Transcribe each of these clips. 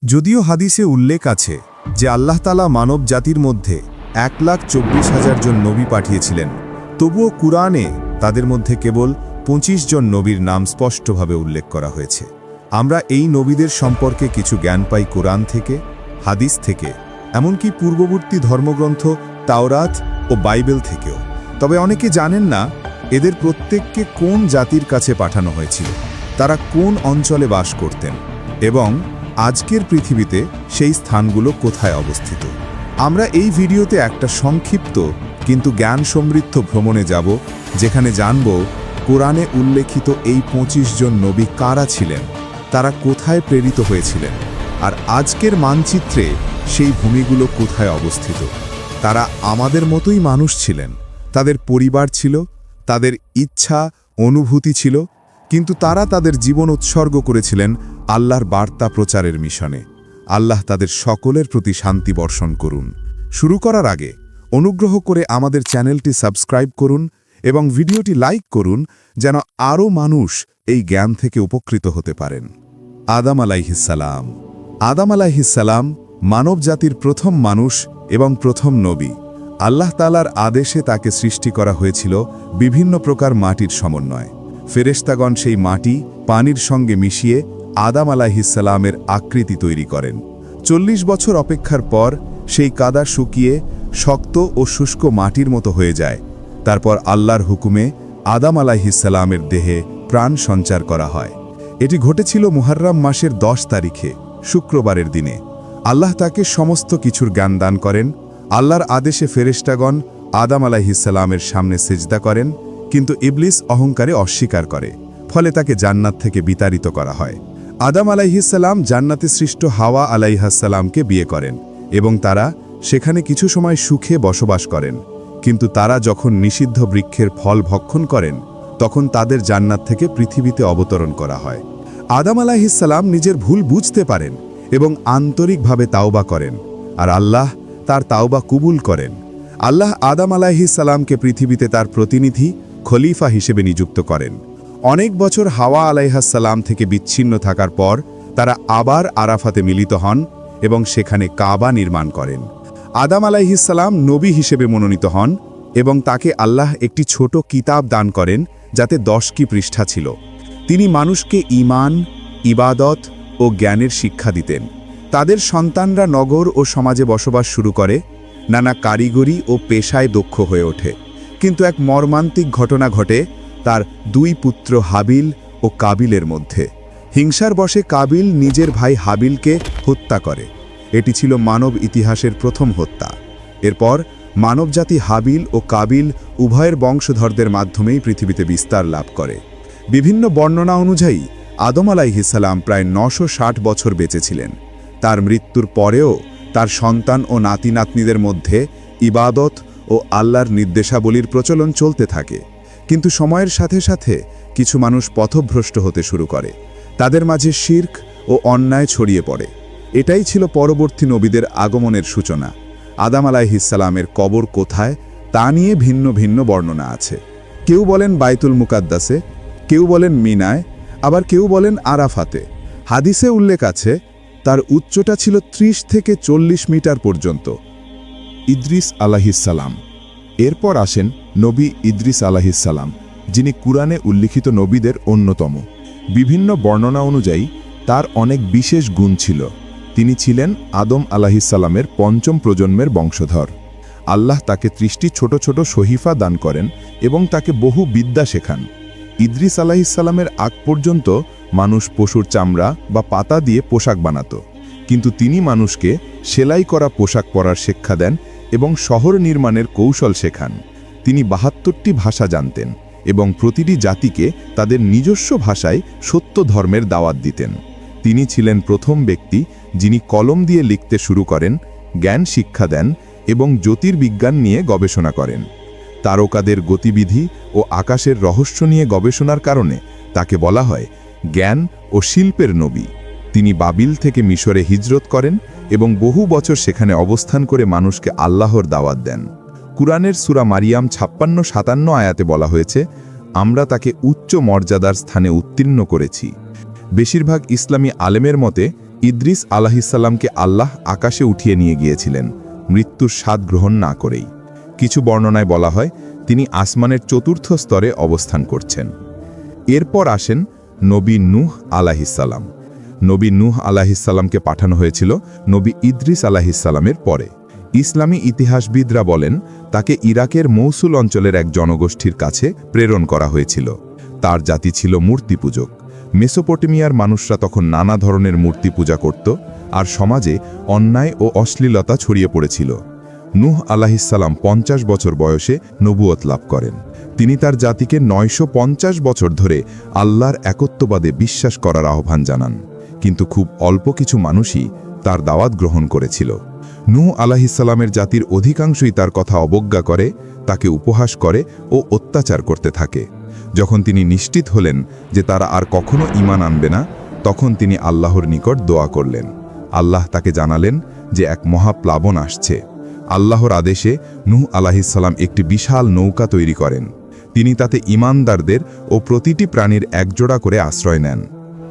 যদিও হাদিসে উল্লেখ আছে যে আল্লাহ তাআলা মানব জাতির মধ্যে 1,24,000 জন নবী পাঠিয়েছিলেন, তবুও কুরআনে তাদের মধ্যে কেবল 25 জন নবীর নাম স্পষ্টভাবে উল্লেখ করা হয়েছে। আমরা এই নবীদের সম্পর্কে কিছু জ্ঞান পাই কোরআন থেকে, হাদিস থেকে, এমনকি পূর্ববর্তী ধর্মগ্রন্থ তাওরাত ও বাইবেল থেকেও। তবে অনেকে জানেন না এদের প্রত্যেককে কোন জাতির কাছে পাঠানো হয়েছিল, তারা কোন অঞ্চলে বাস করতেন এবং আজকের পৃথিবীতে সেই স্থানগুলো কোথায় অবস্থিত। আমরা এই ভিডিওতে একটা সংক্ষিপ্ত কিন্তু জ্ঞান সমৃদ্ধ ভ্রমণে যাব, যেখানে জানব কোরআনে উল্লেখিত এই 25 জন নবী কারা ছিলেন, তারা কোথায় প্রেরিত হয়েছিলেন, আর আজকের মানচিত্রে সেই ভূমিগুলো কোথায় অবস্থিত। তারা আমাদের মতোই মানুষ ছিলেন, তাদের পরিবার ছিল, তাদের ইচ্ছা অনুভূতি ছিল, কিন্তু তারা তাদের জীবন উৎসর্গ করেছিলেন আল্লাহর বার্তা প্রচারের মিশনে। আল্লাহ তাদের সকলের প্রতি শান্তি বর্ষণ করুন। শুরু করার আগে অনুগ্রহ করে আমাদের চ্যানেলটি সাবস্ক্রাইব করুন এবং ভিডিওটি লাইক করুন, যেন আরও মানুষ এই জ্ঞান থেকে উপকৃত হতে পারেন। আদম আলাইহিসসালাম। আদম আলাইহিসসালাম মানবজাতির প্রথম মানুষ এবং প্রথম নবী। আল্লাহ তাআলার আদেশে তাকে সৃষ্টি করা হয়েছিল বিভিন্ন প্রকার মাটির সমন্বয়। ফেরেশতাগণ সেই মাটি পানির সঙ্গে মিশিয়ে আদম আলাইহিসসালামের আকৃতি তৈরি করেন। 40 বছর অপেক্ষার পর সেই কাদা শুকিয়ে শক্ত ও শুষ্ক মাটির মতো হয়ে যায়। তারপর আল্লাহর হুকুমে আদম আলাইহিসসালামের দেহে প্রাণ সঞ্চার করা হয়। এটি ঘটেছিল মুহররম মাসের 10 তারিখে, শুক্রবারের দিনে। আল্লাহ তাকে সমস্ত কিছুর জ্ঞান দান করেন। আল্লাহর আদেশে ফেরেশতাগণ আদম আলাইহিসসালামের সামনে সিজদা করেন, কিন্তু ইবলিস অহংকারে অস্বীকার করে, ফলে তাকে জান্নাত থেকে বিতাড়িত করা হয়। আদম আলাইহিসসালাম জান্নাতে সৃষ্ট হাওয়া আলাইহিসসালামকে বিয়ে করেন এবং তারা সেখানে কিছু সময় সুখে বসবাস করেন। কিন্তু তারা যখন নিষিদ্ধ বৃক্ষের ফল ভক্ষণ করেন, তখন তাদের জান্নাত থেকে পৃথিবীতে অবতরণ করা হয়। আদম আলাইহিসসালাম নিজের ভুল বুঝতে পারেন এবং আন্তরিকভাবে তাওবা করেন, আর আল্লাহ তার তাওবা কবুল করেন। আল্লাহ আদম আলাইহিসসালামকে পৃথিবীতে তার প্রতিনিধি খলিফা হিসেবে নিযুক্ত করেন। অনেক বছর হাওয়া আলাইহিসসালাম থেকে বিচ্ছিন্ন থাকার পর তারা আবার আরাফাতে মিলিত হন এবং সেখানে কাবা নির্মাণ করেন। আদম আলাইহিসসালাম নবী হিসেবে মনোনীত হন এবং তাকে আল্লাহ একটি ছোট কিতাব দান করেন, যাতে 10টি পৃষ্ঠা ছিল। তিনি মানুষকে ঈমান, ইবাদত ও জ্ঞানের শিক্ষা দিতেন। তাদের সন্তানরা নগর ও সমাজে বসবাস শুরু করে, নানা কারিগরি ও পেশায় দক্ষ হয়ে ওঠে। কিন্তু এক মর্মান্তিক ঘটনা ঘটে তার 2 পুত্র হাবিল ও কাবিলের মধ্যে। হিংসার বশে কাবিল নিজের ভাই হাবিলকে হত্যা করে। এটি ছিল মানব ইতিহাসের প্রথম হত্যা। এরপর মানবজাতি হাবিল ও কাবিল উভয়ের বংশধরদের মাধ্যমেই পৃথিবীতে বিস্তার লাভ করে। বিভিন্ন বর্ণনা অনুযায়ী আদম আলাইহিসসালাম প্রায় 960 বছর বেঁচেছিলেন। তার মৃত্যুর পরেও তার সন্তান ও নাতি নাতনিদের মধ্যে ইবাদত ও আল্লাহর নির্দেশাবলীর প্রচলন চলতে থাকে। কিন্তু সময়ের সাথে সাথে কিছু মানুষ পথভ্রষ্ট হতে শুরু করে। তাদের মাঝে শিরক ও অন্যায় ছড়িয়ে পড়ে। এটাই ছিল পরবর্তী নবীদের আগমনের সূচনা। আদম আলাইহিসসালামের কবর কোথায় তা নিয়ে ভিন্ন ভিন্ন বর্ণনা আছে। কেউ বলেন বাইতুল মুকাদ্দাসে, কেউ বলেন মিনায়, আবার কেউ বলেন আরাফাতে। হাদিসে উল্লেখ আছে তার উচ্চতা ছিল 30 থেকে 40 মিটার পর্যন্ত। ইদ্রিস আলাইহিসসালাম। এরপর আসেন নবী ইদ্রিস আলাইহিসসালাম, যিনি কুরআনে উল্লিখিত নবীদের অন্যতম। বিভিন্ন বর্ণনা অনুযায়ী তার অনেক বিশেষ গুণ ছিল। তিনি ছিলেন আদম আলাইহিসসালামের 5ম প্রজন্মের বংশধর। আল্লাহ তাকে 30টি ছোট ছোট সহিফা দান করেন এবং তাকে বহু বিদ্যা শেখান। ইদ্রিস আলাইহিসসালামের আগ পর্যন্ত মানুষ পশুর চামড়া বা পাতা দিয়ে পোশাক বানাত, কিন্তু তিনি মানুষকে সেলাই করা পোশাক পরার শিক্ষা দেন এবং শহর নির্মাণের কৌশল শেখান। তিনি 72টি ভাষা জানতেন এবং প্রতিটি জাতিকে তাদের নিজস্ব ভাষায় সত্য ধর্মের দাওয়াত দিতেন। তিনি ছিলেন প্রথম ব্যক্তি যিনি কলম দিয়ে লিখতে শুরু করেন, জ্ঞান শিক্ষা দেন এবং জ্যোতির্বিজ্ঞান নিয়ে গবেষণা করেন। তারকাদের গতিবিধি ও আকাশের রহস্য নিয়ে গবেষণার কারণে তাকে বলা হয় জ্ঞান ও শিল্পের নবী। তিনি বাবিল থেকে মিশরে হিজরত করেন এবং বহু বছর সেখানে অবস্থান করে মানুষকে আল্লাহর দাওয়াত দেন। কুরআনের সূরা মারিয়াম 56-57 আয়াতে বলা হয়েছে, আমরা তাকে উচ্চ মর্যাদার স্থানে উত্তীর্ণ করেছি। বেশিরভাগ ইসলামী আলেমের মতে ইদ্রিস আলাহিসাল্লামকে আল্লাহ আকাশে উঠিয়ে নিয়ে গিয়েছিলেন মৃত্যুর স্বাদ গ্রহণ না করেই। কিছু বর্ণনায় বলা হয় তিনি আসমানের চতুর্থ স্তরে অবস্থান করছেন। এরপর আসেন নবী নূহ আলাহিসাল্লাম। নবী নূহ আলাহিসাল্লামকে পাঠানো হয়েছিল নবী ইদ্রিস আলাহিসাল্লামের পরে। ইসলামী ইতিহাসবিদরা বলেন তাকে ইরাকের মৌসুল অঞ্চলের এক জনগোষ্ঠীর কাছে প্রেরণ করা হয়েছিল। তার জাতি ছিল মূর্তি পূজক। মেসোপটেমিয়ার মানুষরা তখন নানা ধরনের মূর্তি পূজা করত, আর সমাজে অন্যায় ও অশ্লীলতা ছড়িয়ে পড়েছিল। নূহ আলাহিসাল্লাম 50 বছর বয়সে নবুয়ত লাভ করেন। তিনি তার জাতিকে 950 বছর ধরে আল্লাহর একত্ববাদে বিশ্বাস করার আহ্বান জানান, কিন্তু খুব অল্প কিছু মানুষই তার দাওয়াত গ্রহণ করেছিল। নূহ আলাহিসাল্লামের জাতির অধিকাংশই তার কথা অবজ্ঞা করে, তাকে উপহাস করে ও অত্যাচার করতে থাকে। যখন তিনি নিশ্চিত হলেন যে তারা আর কখনো ঈমান আনবে না, তখন তিনি আল্লাহর নিকট দোয়া করলেন। আল্লাহ তাকে জানালেন যে এক মহাপ্লাবন আসছে। আল্লাহর আদেশে নূহ আলাহিসাল্লাম একটি বিশাল নৌকা তৈরি করেন। তিনি তাতে ঈমানদারদের ও প্রতিটি প্রাণীর একজোড়া করে আশ্রয় নেন।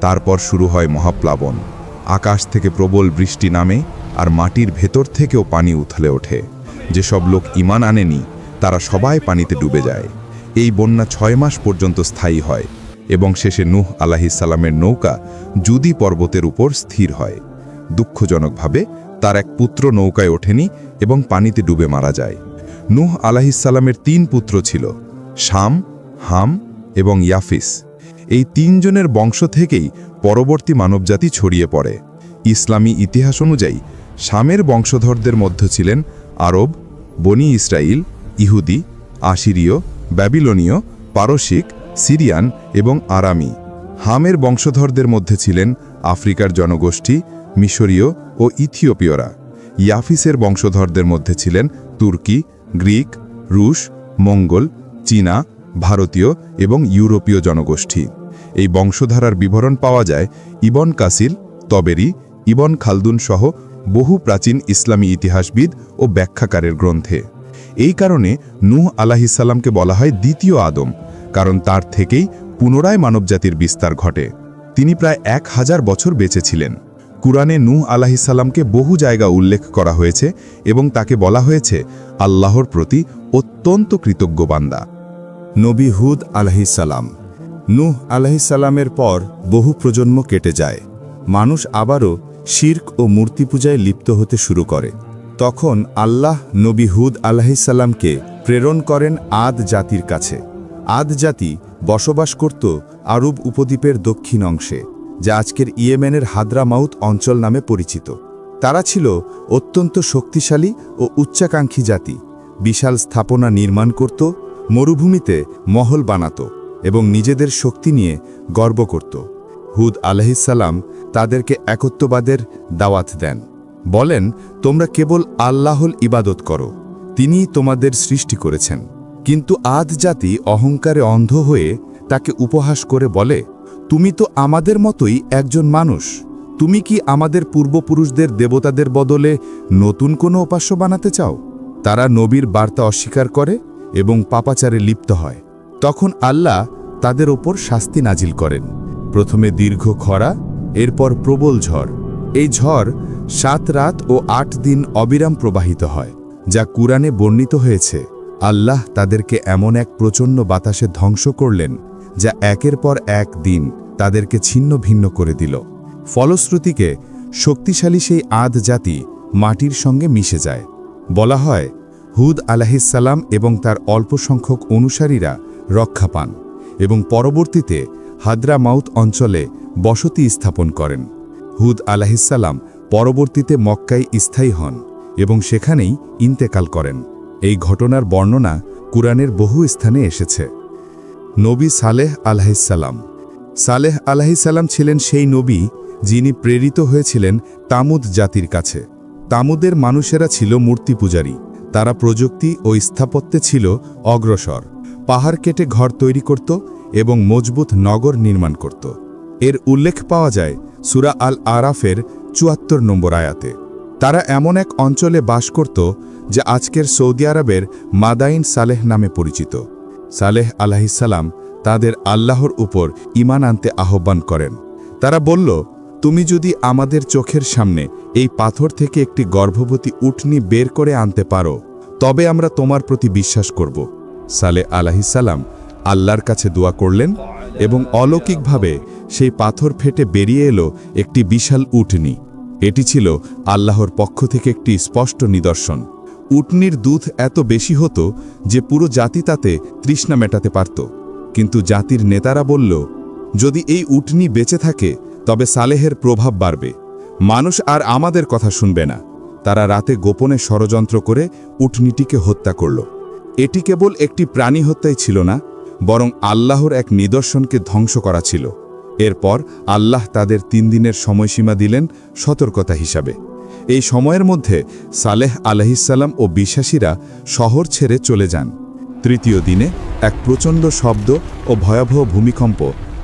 তারপর শুরু হয় মহাপ্লাবন। আকাশ থেকে প্রবল বৃষ্টি নামে, আর মাটির ভেতর থেকেও পানি উথলে ওঠে। যেসব লোক ঈমান আনেনি তারা সবাই পানিতে ডুবে যায়। এই বন্যা 6 মাস পর্যন্ত স্থায়ী হয় এবং শেষে নূহ আলাহিসাল্লামের নৌকা জুদি পর্বতের উপর স্থির হয়। দুঃখজনকভাবে তার এক পুত্র নৌকায় ওঠেনি এবং পানিতে ডুবে মারা যায়। নূহ আলাহিসাল্লামের 3 পুত্র ছিল, শাম, হাম এবং ইয়াফিস। এই 3 জনের বংশ থেকেই পরবর্তী মানবজাতি ছড়িয়ে পড়ে। ইসলামী ইতিহাস অনুযায়ী শামের বংশধরদের মধ্যে ছিলেন আরব, বনি ইসরাইল, ইহুদি, আশিরীয়, ব্যাবিলনীয়, পারসিক, সিরিয়ান এবং আরামি। হামের বংশধরদের মধ্যে ছিলেন আফ্রিকার জনগোষ্ঠী, মিশরীয় ও ইথিওপীয়রা। ইয়াফিসের বংশধরদের মধ্যে ছিলেন তুর্কি, গ্রিক, রুশ, মঙ্গল, চীনা, ভারতীয় এবং ইউরোপীয় জনগোষ্ঠী। এই বংশধারার বিবরণ পাওয়া যায় ইবন কাসির, তবেরি, ইবন খালদুন সহ বহু প্রাচীন ইসলামী ইতিহাসবিদ ও ব্যাখ্যাকারের গ্রন্থে। এই কারণে নূহ আলাহিসাল্লামকে বলা হয় দ্বিতীয় আদম, কারণ তার থেকেই পুনরায় মানবজাতির বিস্তার ঘটে। তিনি প্রায় 1000 বছর বেঁচে ছিলেন। কুরআনে নূহ আলাহিসাল্লামকে বহু জায়গা উল্লেখ করা হয়েছে এবং তাকে বলা হয়েছে আল্লাহর প্রতি অত্যন্ত কৃতজ্ঞ বান্দা। নবী হুদ আলাইহিসসালাম। নূহ আলাইহিসসালামের পর বহু প্রজন্ম কেটে যায়। মানুষ আবারও শিরক ও মূর্তি পূজায় লিপ্ত হতে শুরু করে। তখন আল্লাহ নবী হুদ আলাইহিসসালামকে প্রেরণ করেন আদ জাতির কাছে। আদ জাতি বসবাস করত আরব উপদ্বীপের দক্ষিণ অংশে, যা আজকের ইয়েমেনের হাদ্রামাউত অঞ্চল নামে পরিচিত। তারা ছিল অত্যন্ত শক্তিশালী ও উচ্চাকাঙ্ক্ষী জাতি। বিশাল স্থাপনা নির্মাণ করত, মরুভূমিতে মহল বানাত এবং নিজেদের শক্তি নিয়ে গর্ব করত। হুদ আলাইহিসসালাম তাদেরকে একত্ববাদের দাওয়াত দেন। বলেন, তোমরা কেবল আল্লাহর ইবাদত করো, তিনিই তোমাদের সৃষ্টি করেছেন। কিন্তু আদ জাতি অহংকারে অন্ধ হয়ে তাকে উপহাস করে বলে, তুমি তো আমাদের মতোই একজন মানুষ। তুমি কি আমাদের পূর্বপুরুষদের দেবতাদের বদলে নতুন কোনো উপাস্য বানাতে চাও? তারা নবীর বার্তা অস্বীকার করে এবং পাপাচারে লিপ্ত হয়। তখন আল্লাহ তাদের ওপর শাস্তি নাজিল করেন। প্রথমে দীর্ঘ খরা, এরপর প্রবল ঝড়। এই ঝড় 7 রাত ও 8 দিন অবিরাম প্রবাহিত হয়, যা কুরআনে বর্ণিত হয়েছে। আল্লাহ তাদেরকে এমন এক প্রচণ্ড বাতাসে ধ্বংস করলেন, যা একের পর এক দিন তাদেরকে ছিন্ন ভিন্ন করে দিল। ফলশ্রুতিকে শক্তিশালী সেই আদ জাতি মাটির সঙ্গে মিশে যায়। বলা হয়, হুদ আলাইহিসসালাম এবং তার অল্প সংখ্যক অনুসারীরা রক্ষা পান এবং পরবর্তীতে হাদ্রামাউত অঞ্চলে বসতি স্থাপন করেন। হুদ আলাইহিসসালাম পরবর্তীতে মক্কায় স্থায়ী হন এবং সেখানেই ইন্তেকাল করেন। এই ঘটনার বর্ণনা কুরআনের বহু স্থানে এসেছে। নবী সালেহ আলাইহিসসালাম। সালেহ আলাইহিসসালাম ছিলেন সেই নবী যিনি প্রেরিত হয়েছিলেন তামুদ জাতির কাছে। তামুদের মানুষেরা ছিল মূর্তি পূজারী। তারা প্রযুক্তি ও স্থাপত্যে ছিল অগ্রসর। পাহাড় কেটে ঘর তৈরি করত এবং মজবুত নগর নির্মাণ করত। এর উল্লেখ পাওয়া যায় সূরা আল আরাফের ৭৪ নম্বর আয়াতে। তারা এমন এক অঞ্চলে বাস করত যা আজকের সৌদি আরবের মাদাইন সালেহ নামে পরিচিত। সালেহ আলাইহিসসালাম তাদের আল্লাহর উপর ঈমান আনতে আহ্বান করেন। তারা বলল, তুমি যদি আমাদের চোখের সামনে এই পাথর থেকে একটি গর্ভবতী উটনী বের করে আনতে পারো তবে আমরা তোমার প্রতি বিশ্বাস করব। সালেহ আলাইহিসসালাম আল্লাহর কাছে দোয়া করলেন এবং অলৌকিকভাবে সেই পাথর ফেটে বেরিয়ে এলো একটি বিশাল উটনী। এটি ছিল আল্লাহর পক্ষ থেকে একটি স্পষ্ট নিদর্শন। উটনীর দুধ এত বেশি হতো যে পুরো জাতি তাতে তৃষ্ণা মেটাতে পারত। কিন্তু জাতির নেতারা বলল, যদি এই উটনী বেঁচে থাকে তবে সালেহের প্রভাব বাড়বে, মানুষ আর আমাদের কথা শুনবে না। তারা রাতে গোপনে ষড়যন্ত্র করে উটনীটিকে হত্যা করল। এটি কেবল একটি প্রাণী হত্যাই ছিল না, বরং আল্লাহর এক নিদর্শনকে ধ্বংস করা ছিল। এরপর আল্লাহ তাদের 3 দিনের সময়সীমা দিলেন সতর্কতা হিসাবে। এই সময়ের মধ্যে সালেহ আলাইহিসসালাম ও বিশ্বাসীরা শহর ছেড়ে চলে যান। 3য় দিনে এক প্রচণ্ড শব্দ ও ভয়াবহ ভূমিকম্প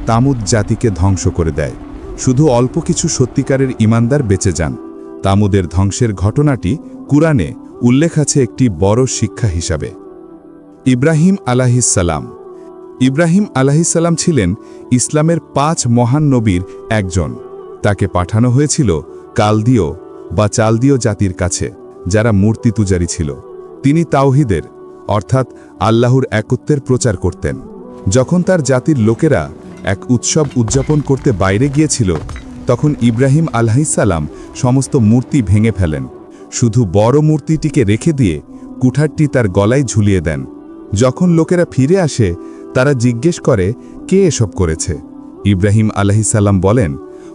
তামুদ জাতিকে ধ্বংস করে দেয়। শুধু অল্প কিছু সত্যিকারের ঈমানদার বেঁচে যান। তামুদের ধ্বংসের ঘটনাটি কুরআনে উল্লেখ আছে একটি বড় শিক্ষা হিসাবে। ইব্রাহিম আলাইহিসসালাম। ইব্রাহিম আলাইহিসসালাম ছিলেন ইসলামের 5 মহান নবীর একজন। তাকে পাঠানো হয়েছিল কালদীয় বা চালদীয় জাতির কাছে, যারা মূর্তি পূজারী ছিল। তিনি তাওহীদের অর্থাৎ আল্লাহর একত্বের প্রচার করতেন। যখন তার জাতির লোকেরা এক উৎসব উদযাপন করতে বাইরে গিয়েছিল, তখন ইব্রাহিম আলাইহিসসালাম সমস্ত মূর্তি ভেঙে ফেলেন। শুধু বড় মূর্তিটিকে রেখে দিয়ে কুঠারটি তার গলায় ঝুলিয়ে দেন। যখন লোকেরা ফিরে আসে, তারা জিজ্ঞেস করে, কে এসব করেছে? ইব্রাহিম আলাইহিসসালাম বলেন,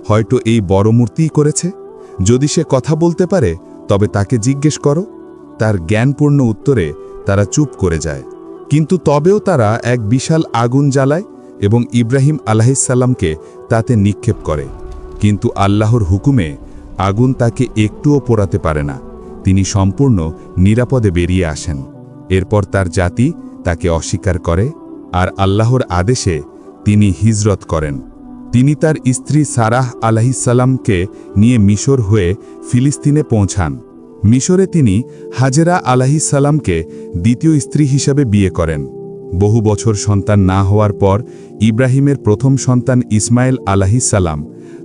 হয়তো এই বড় মূর্তিই করেছে। যদি সে কথা বলতে পারে তবে তাকে জিজ্ঞেস করো। তার জ্ঞানপূর্ণ উত্তরে তারা চুপ করে যায়। কিন্তু তবেও তারা এক বিশাল আগুন জ্বালায় এবং ইব্রাহিম আলাইহিসসালামকে তাতে নিক্ষেপ করে। কিন্তু আল্লাহর হুকুমে আগুন তাকে একটুও পোড়াতে পারে না। তিনি সম্পূর্ণ নিরাপদে বেরিয়ে আসেন। এরপর তার জাতি তাকে অস্বীকার করে আর আল্লাহর আদেশে তিনি হিজরত করেন। তিনি তার স্ত্রী সারাহ আলাইহিসসালামকে নিয়ে মিশর হয়ে ফিলিস্তিনে পৌঁছান। মিশরে তিনি হাজেরা আলাইহিসসালামকে দ্বিতীয় স্ত্রী হিসাবে বিয়ে করেন। বহু বছর সন্তান না হওয়ার পর ইব্রাহিমের প্রথম সন্তান ইসমাইল আলাইহিসসালাম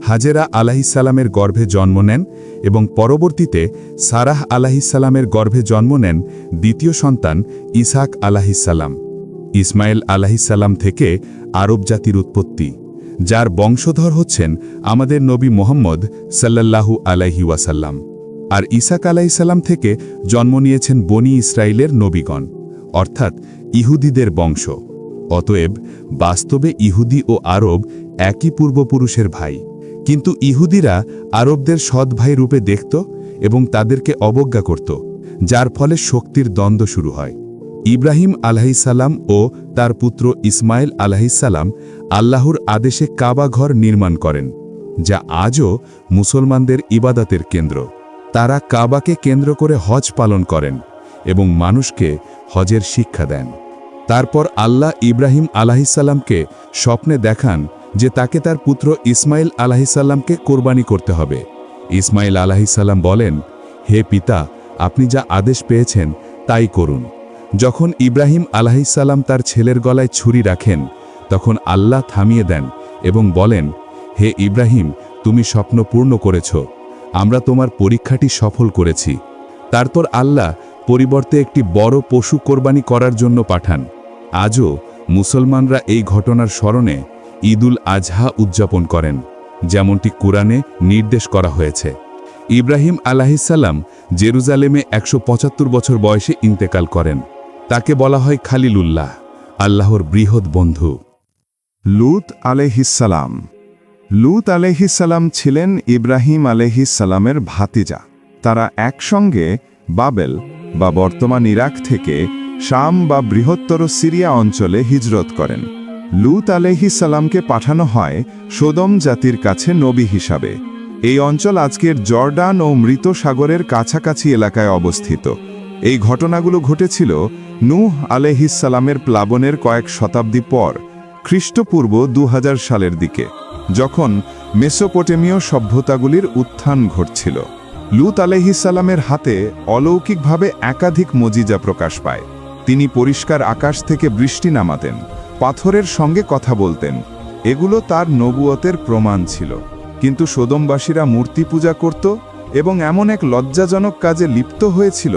হাজেরা আলাইহিসসালামের গর্ভে জন্ম নেন এবং পরবর্তীতে সারাহ আলাইহিসসালামের গর্ভে জন্ম নেন দ্বিতীয় সন্তান ইসহাক আলাইহিসসালাম। ইসমাইল আলাইহিসসালাম থেকে আরব জাতির উৎপত্তি, যার বংশধর হচ্ছেন আমাদের নবী মুহাম্মদ সাল্লাল্লাহু আলাইহি ওয়াসাল্লাম। আর ইসহাক আলাইহিসসালাম থেকে জন্ম নিয়েছেন বনি ইসরাইলের নবীগণ, অর্থাৎ ইহুদিদের বংশ। অতএব বাস্তবে ইহুদি ও আরব একই পূর্বপুরুষের ভাই। কিন্তু ইহুদিরা আরবদের সৎ ভাই রূপে দেখত এবং তাদেরকে অবজ্ঞা করত, যার ফলে শক্তির দ্বন্দ্ব শুরু হয়। ইব্রাহিম আলাইহিসসালাম ও তার পুত্র ইসমাইল আলাইহিসসালাম আল্লাহর আদেশে কাবা ঘর নির্মাণ করেন, যা আজও মুসলমানদের ইবাদতের কেন্দ্র। তারা কাবাকে কেন্দ্র করে হজ পালন করেন এবং মানুষকে হজের শিক্ষা দেন। তারপর আল্লাহ ইব্রাহিম আলাইহিসসালামকে স্বপ্নে দেখান যে তাকে তার পুত্র ইসমাইল আলাইহিসসালামকে কোরবানি করতে হবে। ইসমাইল আলাইহিসসালাম বলেন, হে পিতা, আপনি যা আদেশ পেয়েছেন তাই করুন। যখন ইব্রাহিম আলাইহিসসালাম তার ছেলের গলায় ছুরি রাখেন, তখন আল্লাহ থামিয়ে দেন এবং বলেন, হে ইব্রাহিম, তুমি স্বপ্ন পূর্ণ করেছ, আমরা তোমার পরীক্ষাটি সফল করেছি। তারপর আল্লাহ পরিবর্তে একটি বড় পশু কোরবানি করার জন্য পাঠান। আজও মুসলমানরা এই ঘটনার স্মরণে ঈদুল আজহা উদযাপন করেন, যেমনটি কুরআনে নির্দেশ করা হয়েছে। ইব্রাহিম আলাইহিসসালাম জেরুজালেমে 175 বছর বয়সে ইন্তেকাল করেন। তাকে বলা হয় খালিলুল্লাহ, আল্লাহর বৃহৎ বন্ধু। লূত আলাইহিসসালাম। লূত আলাইহিসসালাম ছিলেন ইব্রাহিম আলাইহিসসালামের ভাতিজা। তারা একসঙ্গে বাবেল বা বর্তমান ইরাক থেকে শাম বা বৃহত্তর সিরিয়া অঞ্চলে হিজরত করেন। লূত আলাইহিসসালামকে পাঠানো হয় সোদম জাতির কাছে নবী হিসাবে। এই অঞ্চল আজকের জর্ডান ও মৃত সাগরের কাছাকাছি এলাকায় অবস্থিত। এই ঘটনাগুলো ঘটেছিল নূহ আলাইহিসসালামের প্লাবনের কয়েক শতাব্দী পর, খ্রিস্টপূর্ব 2000 সালের দিকে, যখন মেসোপটেমীয় সভ্যতাগুলির উত্থান ঘটছিল। লূত আলাইহিসসালামের হাতে অলৌকিকভাবে একাধিক মুজিজা প্রকাশ পায়। তিনি পরিষ্কার আকাশ থেকে বৃষ্টি নামাতেন, পাথরের সঙ্গে কথা বলতেন। এগুলো তার নবুয়তের প্রমাণ ছিল। কিন্তু সোদমবাসীরা মূর্তি পূজা করত এবং এমন এক লজ্জাজনক কাজে লিপ্ত হয়েছিল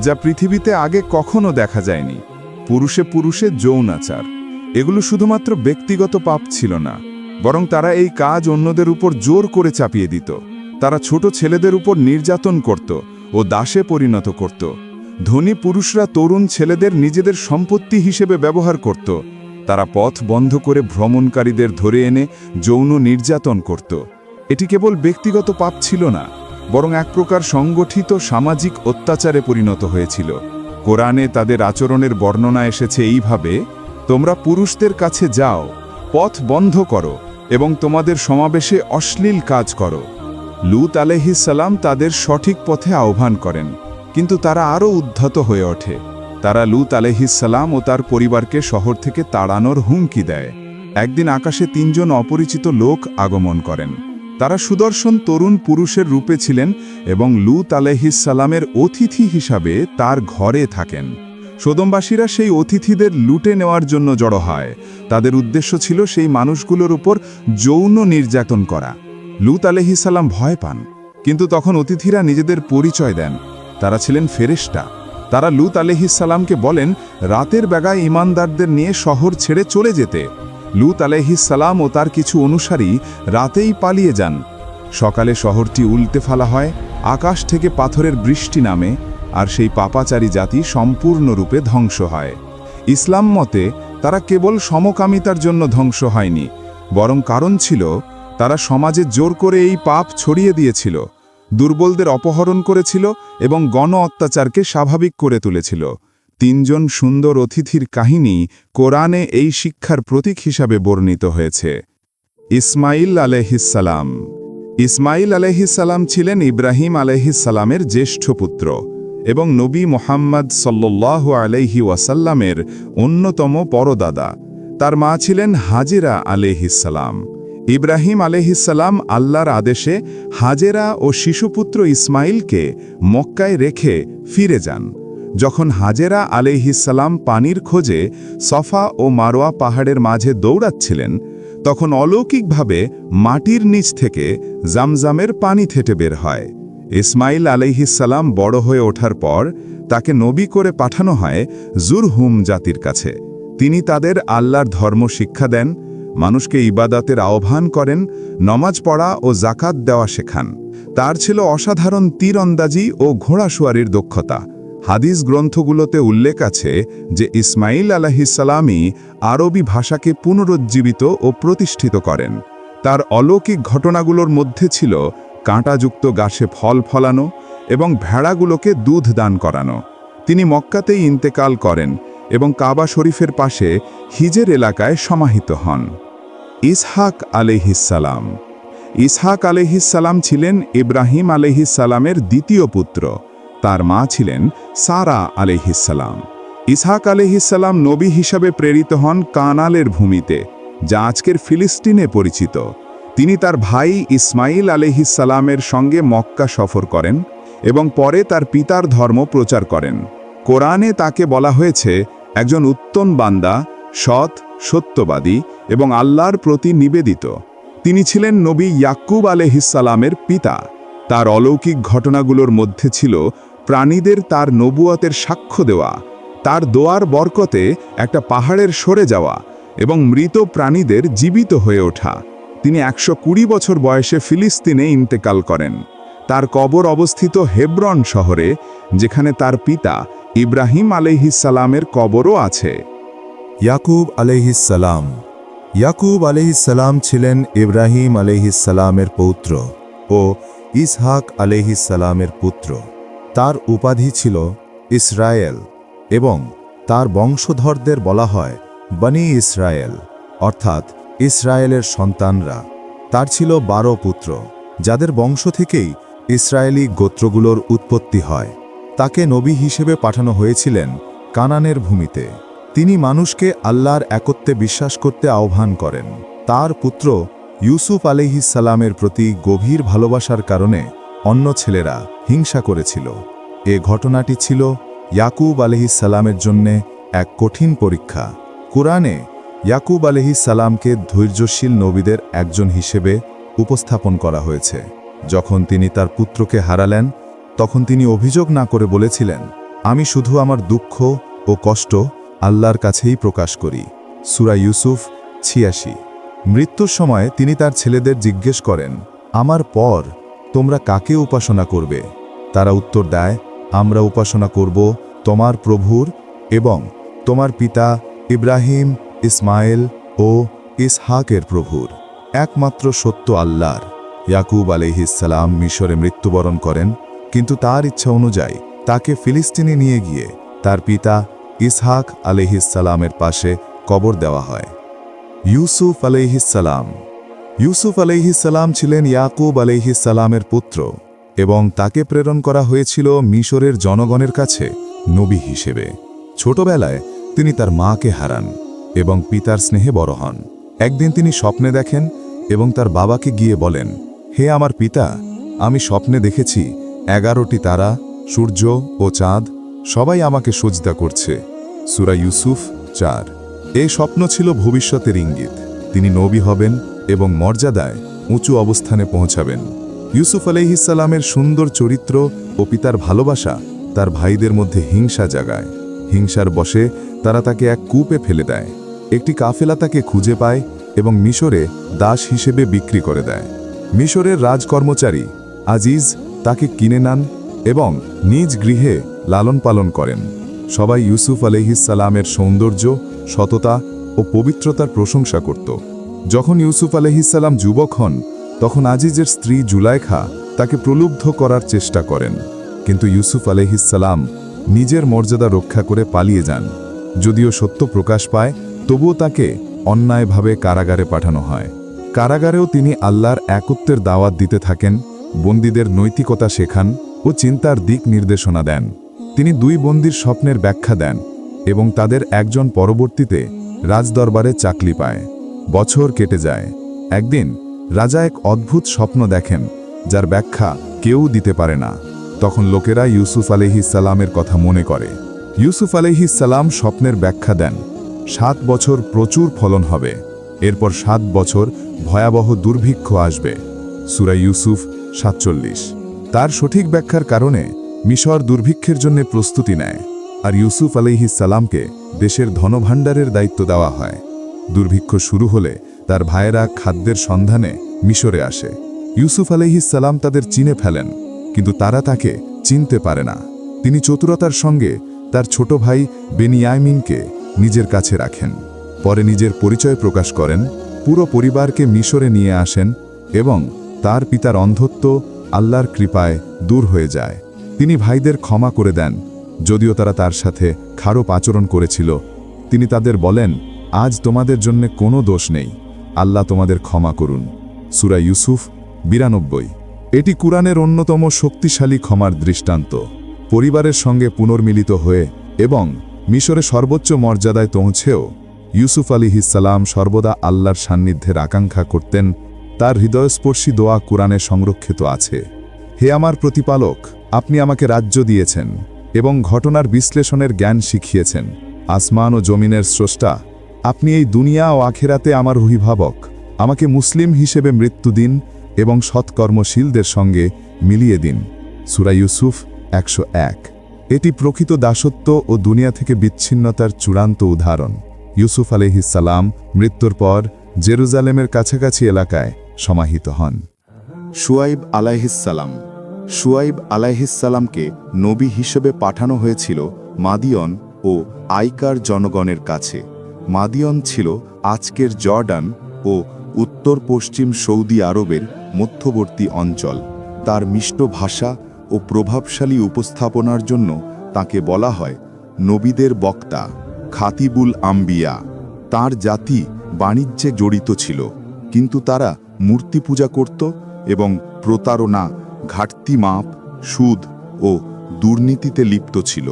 যা পৃথিবীতে আগে কখনো দেখা যায়নি। পুরুষে পুরুষে যৌনাচার। এগুলো শুধুমাত্র ব্যক্তিগত পাপ ছিল না, বরং তারা এই কাজ অন্যদের উপর জোর করে চাপিয়ে দিত। তারা ছোট ছেলেদের উপর নির্যাতন করত ও দাসে পরিণত করত। ধনী পুরুষরা তরুণ ছেলেদের নিজেদের সম্পত্তি হিসেবে ব্যবহার করত। তারা পথ বন্ধ করে ভ্রমণকারীদের ধরে এনে যৌন নির্যাতন করত। এটি কেবল ব্যক্তিগত পাপ ছিল না, বরং এক প্রকার সংগঠিত সামাজিক অত্যাচারে পরিণত হয়েছিল। কোরআনে তাদের আচরণের বর্ণনা এসেছে এইভাবে: তোমরা পুরুষদের কাছে যাও, পথ বন্ধ করো এবং তোমাদের সমাবেশে অশ্লীল কাজ করো। লূত আলাইহিস সালাম তাদের সঠিক পথে আহ্বান করেন, কিন্তু তারা আরও উদ্ধত হয়ে ওঠে। তারা লূত আলাইহিস সালাম ও তার পরিবারকে শহর থেকে তাড়ানোর হুমকি দেয়। একদিন আকাশে 3 জন অপরিচিত লোক আগমন করেন। তারা সুদর্শন তরুণ পুরুষের রূপে ছিলেন এবং লূত আলাইহিস সালামের অতিথি হিসাবে তার ঘরে থাকেন। সোদমবাসীরা সেই অতিথিদের লুটে নেওয়ার জন্য জড়ো হয়। তাদের উদ্দেশ্য ছিল সেই মানুষগুলোর উপর যৌন নির্যাতন করা। লূত আলাইহিস সালাম ভয় পান, কিন্তু তখন অতিথিরা নিজেদের পরিচয় দেন। তারা ছিলেন ফেরেশতা। তারা লূত আলাইহিস সালামকে বলেন রাতের বেলায় ঈমানদারদের নিয়ে শহর ছেড়ে চলে যেতে। লূত আলাইহিস সালাম ও তার কিছু অনুসারী রাতেই পালিয়ে যান। সকালে শহরটি উল্টে ফেলা হয়, আকাশ থেকে পাথরের বৃষ্টি নামে, আর সেই পাপাচারী জাতি সম্পূর্ণরূপে ধ্বংস হয়। ইসলাম মতে তারা কেবল সমকামিতার জন্য ধ্বংস হয়নি, বরং কারণ ছিল তারা সমাজে জোর করে এই পাপ ছড়িয়ে দিয়েছিল, দুর্বলদের অপহরণ করেছিল এবং গণ অত্যাচারকে স্বাভাবিক করে তুলেছিল। 3 জন সুন্দর অতিথির কাহিনী কোরআনে এই শিক্ষার প্রতীক হিসাবে বর্ণিত হয়েছে। ইসমাইল আলাইহিস সালাম। ইসমাইল আলাইহিস সালাম ছিলেন ইব্রাহিম আলাইহিস সালামের জ্যেষ্ঠ পুত্র এবং নবী মুহাম্মদ সাল্লাল্লাহু আলাইহি ওয়াসাল্লামের অন্যতম পরদাদা। তার মা ছিলেন হাজেরা আলাইহিস সালাম। ইব্রাহিম আলাইহিস সালাম আল্লাহর আদেশে হাজেরা ও শিশুপুত্র ইসমাইলকে মক্কায় রেখে ফিরে যান। যখন হাজেরা আলাইহিস সালাম পানির খোঁজে সফা ও মারোয়া পাহাড়ের মাঝে দৌড়াচ্ছিলেন, তখন অলৌকিকভাবে মাটির নিচ থেকে জামজামের পানি থেটে বের হয়। ইসমাইল আলাইহিস সালাম বড় হয়ে ওঠার পর তাকে নবী করে পাঠানো হয় জুরহুম জাতির কাছে। তিনি তাদের আল্লাহর ধর্ম শিক্ষা দেন, মানুষকে ইবাদতের আহ্বান করেন, নমাজ পড়া ও জাকাত দেওয়া শেখান। তার ছিল অসাধারণ তীরন্দাজি ও ঘোড়াসওয়ারির দক্ষতা। হাদিস গ্রন্থগুলোতে উল্লেখ আছে যে ইসমাইল আলাইহিস সালামই আরবি ভাষাকে পুনরুজ্জীবিত ও প্রতিষ্ঠিত করেন। তার অলৌকিক ঘটনাগুলোর মধ্যে ছিল কাঁটাযুক্ত গাছে ফল ফলানো এবং ভেড়াগুলোকে দুধ দান করানো। তিনি মক্কাতেই ইন্তেকাল করেন এবং কাবা শরীফের পাশে হিজের এলাকায় সমাহিত হন। ইসহাক আলাইহিস সালাম। ইসহাক আলাইহিস সালাম ছিলেন ইব্রাহিম আলাইহিস সালামের দ্বিতীয় পুত্র। তার মা ছিলেন সারা আলাইহিস সালাম। ইসহাক আলাইহিস সালাম নবী হিসাবে প্রেরিত হন কানালের ভূমিতে, যা আজকের ফিলিস্তিনে পরিচিত। তিনি তার ভাই ইসমাইল আলাইহিস সালামের সঙ্গে মক্কা সফর করেন এবং পরে তার পিতার ধর্ম প্রচার করেন। কোরআনে তাকে বলা হয়েছে একজন উত্তম বান্দা, সৎ, সত্যবাদী এবং আল্লাহর প্রতি নিবেদিত। তিনি ছিলেন নবী ইয়াকুব আলাইহিস সালামের পিতা। তার অলৌকিক ঘটনাগুলোর মধ্যে ছিল প্রাণীদের তার নবুয়তের সাক্ষ্য দেওয়া, তার দোয়ার বরকতে একটা পাহাড়ের সরে যাওয়া এবং মৃত প্রাণীদের জীবিত হয়ে ওঠা। তিনি 120 বছর বয়সে ফিলিস্তিনে ইন্তেকাল করেন। তার কবর অবস্থিত হেব্রন শহরে, যেখানে তার পিতা ইব্রাহিম আলাইহিস সালামের কবরও আছে। ইয়াকুব আলাইহিস সালাম। ইয়াকুব আলাইহিস সালাম ছিলেন ইব্রাহিম আলাইহিস সালামের পৌত্র ও ইসহাক আলাইহিস সালামের পুত্র। তার উপাধি ছিল ইসরায়েল এবং তার বংশধরদের বলা হয় বনি ইসরায়েল, অর্থাৎ ইসরায়েলের সন্তানরা। তার ছিল 12 পুত্র, যাদের বংশ থেকেই ইসরায়েলি গোত্রগুলোর উৎপত্তি হয়। তাকে নবী হিসেবে পাঠানো হয়েছিলেন কানানের ভূমিতে। তিনি মানুষকে আল্লাহর একত্বে বিশ্বাস করতে আহ্বান করেন। তার পুত্র ইউসুফ আলাইহিস সালামের প্রতি গভীর ভালোবাসার কারণে অন্য ছেলেরা হিংসা করেছিল। এ ঘটনাটি ছিল ইয়াকুব আলাইহিস সালামের জন্যে এক কঠিন পরীক্ষা। কুরআনে ইয়াকুব আলাইহিস সালামকে ধৈর্যশীল নবীদের একজন হিসেবে উপস্থাপন করা হয়েছে। যখন তিনি তার পুত্রকে হারালেন, তখন তিনি অভিযোগ না করে বলেছিলেন, আমি শুধু আমার দুঃখ ও কষ্ট আল্লাহর কাছেই প্রকাশ করি। সূরা ইউসুফ ৮৬। মৃত্যুর সময় তিনি তার ছেলেদের জিজ্ঞেস করেন, আমার পর তোমরা কাকে উপাসনা করবে? তারা উত্তর দেয়, আমরা উপাসনা করব তোমার প্রভুর এবং তোমার পিতা ইব্রাহিম, ইসমাইল ও ইসহাকের প্রভুর। একমাত্র সত্য আল্লাহর। ইয়াকুব আলাইহিসসালাম মিশরে মৃত্যুবরণ করেন, কিন্তু তার ইচ্ছা অনুযায়ী তাকে ফিলিস্তিনে নিয়ে গিয়ে তার পিতা ইসহাক আলাইহিসসালামের পাশে কবর দেওয়া হয়। ইউসুফ আলাইহিসসালাম। ইউসুফ আলাইহিসসালাম ছিলেন ইয়াকুব আলাইহিসসালামের পুত্র এবং তাকে প্রেরণ করা হয়েছিল মিশরের জনগণের কাছে নবী হিসেবে। ছোটবেলায় তিনি তার মাকে হারান এবং পিতার স্নেহে বড় হন। একদিন তিনি স্বপ্নে দেখেন এবং তার বাবাকে গিয়ে বলেন, হে আমার পিতা, আমি স্বপ্নে দেখেছি 11টি তারা, সূর্য ও চাঁদ সবাই আমাকে সজদা করছে। সূরা ইউসুফ ৪। এই স্বপ্ন ছিল ভবিষ্যতের ইঙ্গিত। তিনি নবী হবেন এবং মর্যাদায় উঁচু অবস্থানে পৌঁছাবেন। ইউসুফ আলাইহিসসালামের সুন্দর চরিত্র ও পিতার ভালোবাসা তার ভাইদের মধ্যে হিংসা জাগায়। হিংসার বশে তারা তাকে এক কূপে ফেলে দেয়। একটি কাফেলা তাকে খুঁজে পায় এবং মিশরে দাস হিসেবে বিক্রি করে দেয়। মিশরের রাজকর্মচারী আজিজ তাকে কিনে নেন এবং নিজ গৃহে লালন পালন করেন। সবাই ইউসুফ আলাইহিসসালামের সৌন্দর্য, সততা ও পবিত্রতার প্রশংসা করত। যখন ইউসুফ আলাইহিসসালাম যুবক হন, তখন আজিজের স্ত্রী জুলাইখা তাকে প্রলুব্ধ করার চেষ্টা করেন, কিন্তু ইউসুফ আলাইহিসসালাম নিজের মর্যাদা রক্ষা করে পালিয়ে যান। যদিও সত্য প্রকাশ পায়, তবুও তাকে অন্যায়ভাবে কারাগারে পাঠানো হয়। কারাগারেও তিনি আল্লাহর একত্বের দাওয়াত দিতে থাকেন, বন্দীদের নৈতিকতা শেখান ও চিন্তার দিক নির্দেশনা দেন। তিনি 2 বন্দীর স্বপ্নের ব্যাখ্যা দেন এবং তাদের একজন পরবর্তীতে রাজদরবারে চাকরি পায়। বছর কেটে যায়। একদিন রাজা এক অদ্ভুত স্বপ্ন দেখেন, যার ব্যাখ্যা কেউ দিতে পারে না। তখন লোকেরা ইউসুফ আলাইহিসসালামের কথা মনে করে। ইউসুফ আলাইহিসসালাম স্বপ্নের ব্যাখ্যা দেন, 7 বছর প্রচুর ফলন হবে, এরপর 7 বছর ভয়াবহ দুর্ভিক্ষ আসবে। সূরা ইউসুফ ৪৭। তার সঠিক ব্যাখ্যার কারণে মিশর দুর্ভিক্ষের জন্য প্রস্তুতি নেয়, আর ইউসুফ আলাইহিসসালামকে দেশের ধনভাণ্ডারের দায়িত্ব দেওয়া হয়। দুর্ভিক্ষ শুরু হলে তার ভাইয়েরা খাদ্যের সন্ধানে মিশরে আসে। ইউসুফ আলাইহিসসালাম তাদের চিনে ফেলেন, কিন্তু তারা তাকে চিনতে পারে না। তিনি চতুরতার সঙ্গে তার ছোট ভাই বেনিয়ামিনকে নিজের কাছে রাখেন। পরে নিজের পরিচয় প্রকাশ করেন, পুরো পরিবারকে মিশরে নিয়ে আসেন এবং তার পিতার অন্ধত্ব আল্লাহর কৃপায় দূর হয়ে যায়। তিনি ভাইদের ক্ষমা করে দেন, যদিও তারা তার সাথে খারাপ আচরণ করেছিল। তিনি তাদের বলেন, আজ তোমাদের জন্য কোনো দোষ নেই, আল্লাহ তোমাদের ক্ষমা করুন। সূরা ইউসুফ ৯২। এটি কুরআনের অন্যতম শক্তিশালী ক্ষমার দৃষ্টান্ত। পরিবারের সঙ্গে পুনর্মিলিত হয়ে এবং মিশরে সর্বোচ্চ মর্যাদায় পৌঁছেও ইউসুফ আলাইহিসসালাম সর্বদা আল্লাহর সান্নিধ্যের আকাঙ্ক্ষা করতেন। তার হৃদয়স্পর্শী দোয়া কুরআনে সংরক্ষিত আছে। হে আমার প্রতিপালক, আপনি আমাকে রাজ্য দিয়েছেন এবং ঘটনার বিশ্লেষণের জ্ঞান শিখিয়েছেন। আসমান ও জমিনের স্রষ্টা, আপনি এই দুনিয়া ও আখিরাতে আমার অভিভাবক। আমাকে মুসলিম হিসেবে মৃত্যু দিন এবং সৎকর্মশীলদের সঙ্গে মিলিয়ে দিন। সূরা ইউসুফ ১০১। এটি প্রকৃত দাসত্ব ও দুনিয়া থেকে বিচ্ছিন্নতার চূড়ান্ত উদাহরণ। ইউসুফ আলাইহিসসালাম মৃত্যুর পর জেরুজালেমের কাছাকাছি এলাকায় সমাহিত হন। শুয়াইব আলাইহিসসালাম। শুয়াইব আলাইহিসসালামকে নবী হিসেবে পাঠানো হয়েছিল মাদিয়ন ও আইকার জনগণের কাছে। মাদিয়ন ছিল আজকের জর্ডান ও উত্তর পশ্চিম সৌদি আরবের মধ্যবর্তী অঞ্চল। তার মিষ্ট ভাষা ও প্রভাবশালী উপস্থাপনার জন্য তাকে বলা হয় নবীদের বক্তা, খাতিবুল আম্বিয়া। তার জাতি বাণিজ্যে জড়িত ছিল, কিন্তু তারা মূর্তি পূজা করত এবং প্রতারণা, ঘাটতি মাপ, সুদ ও দুর্নীতিতে লিপ্ত ছিল।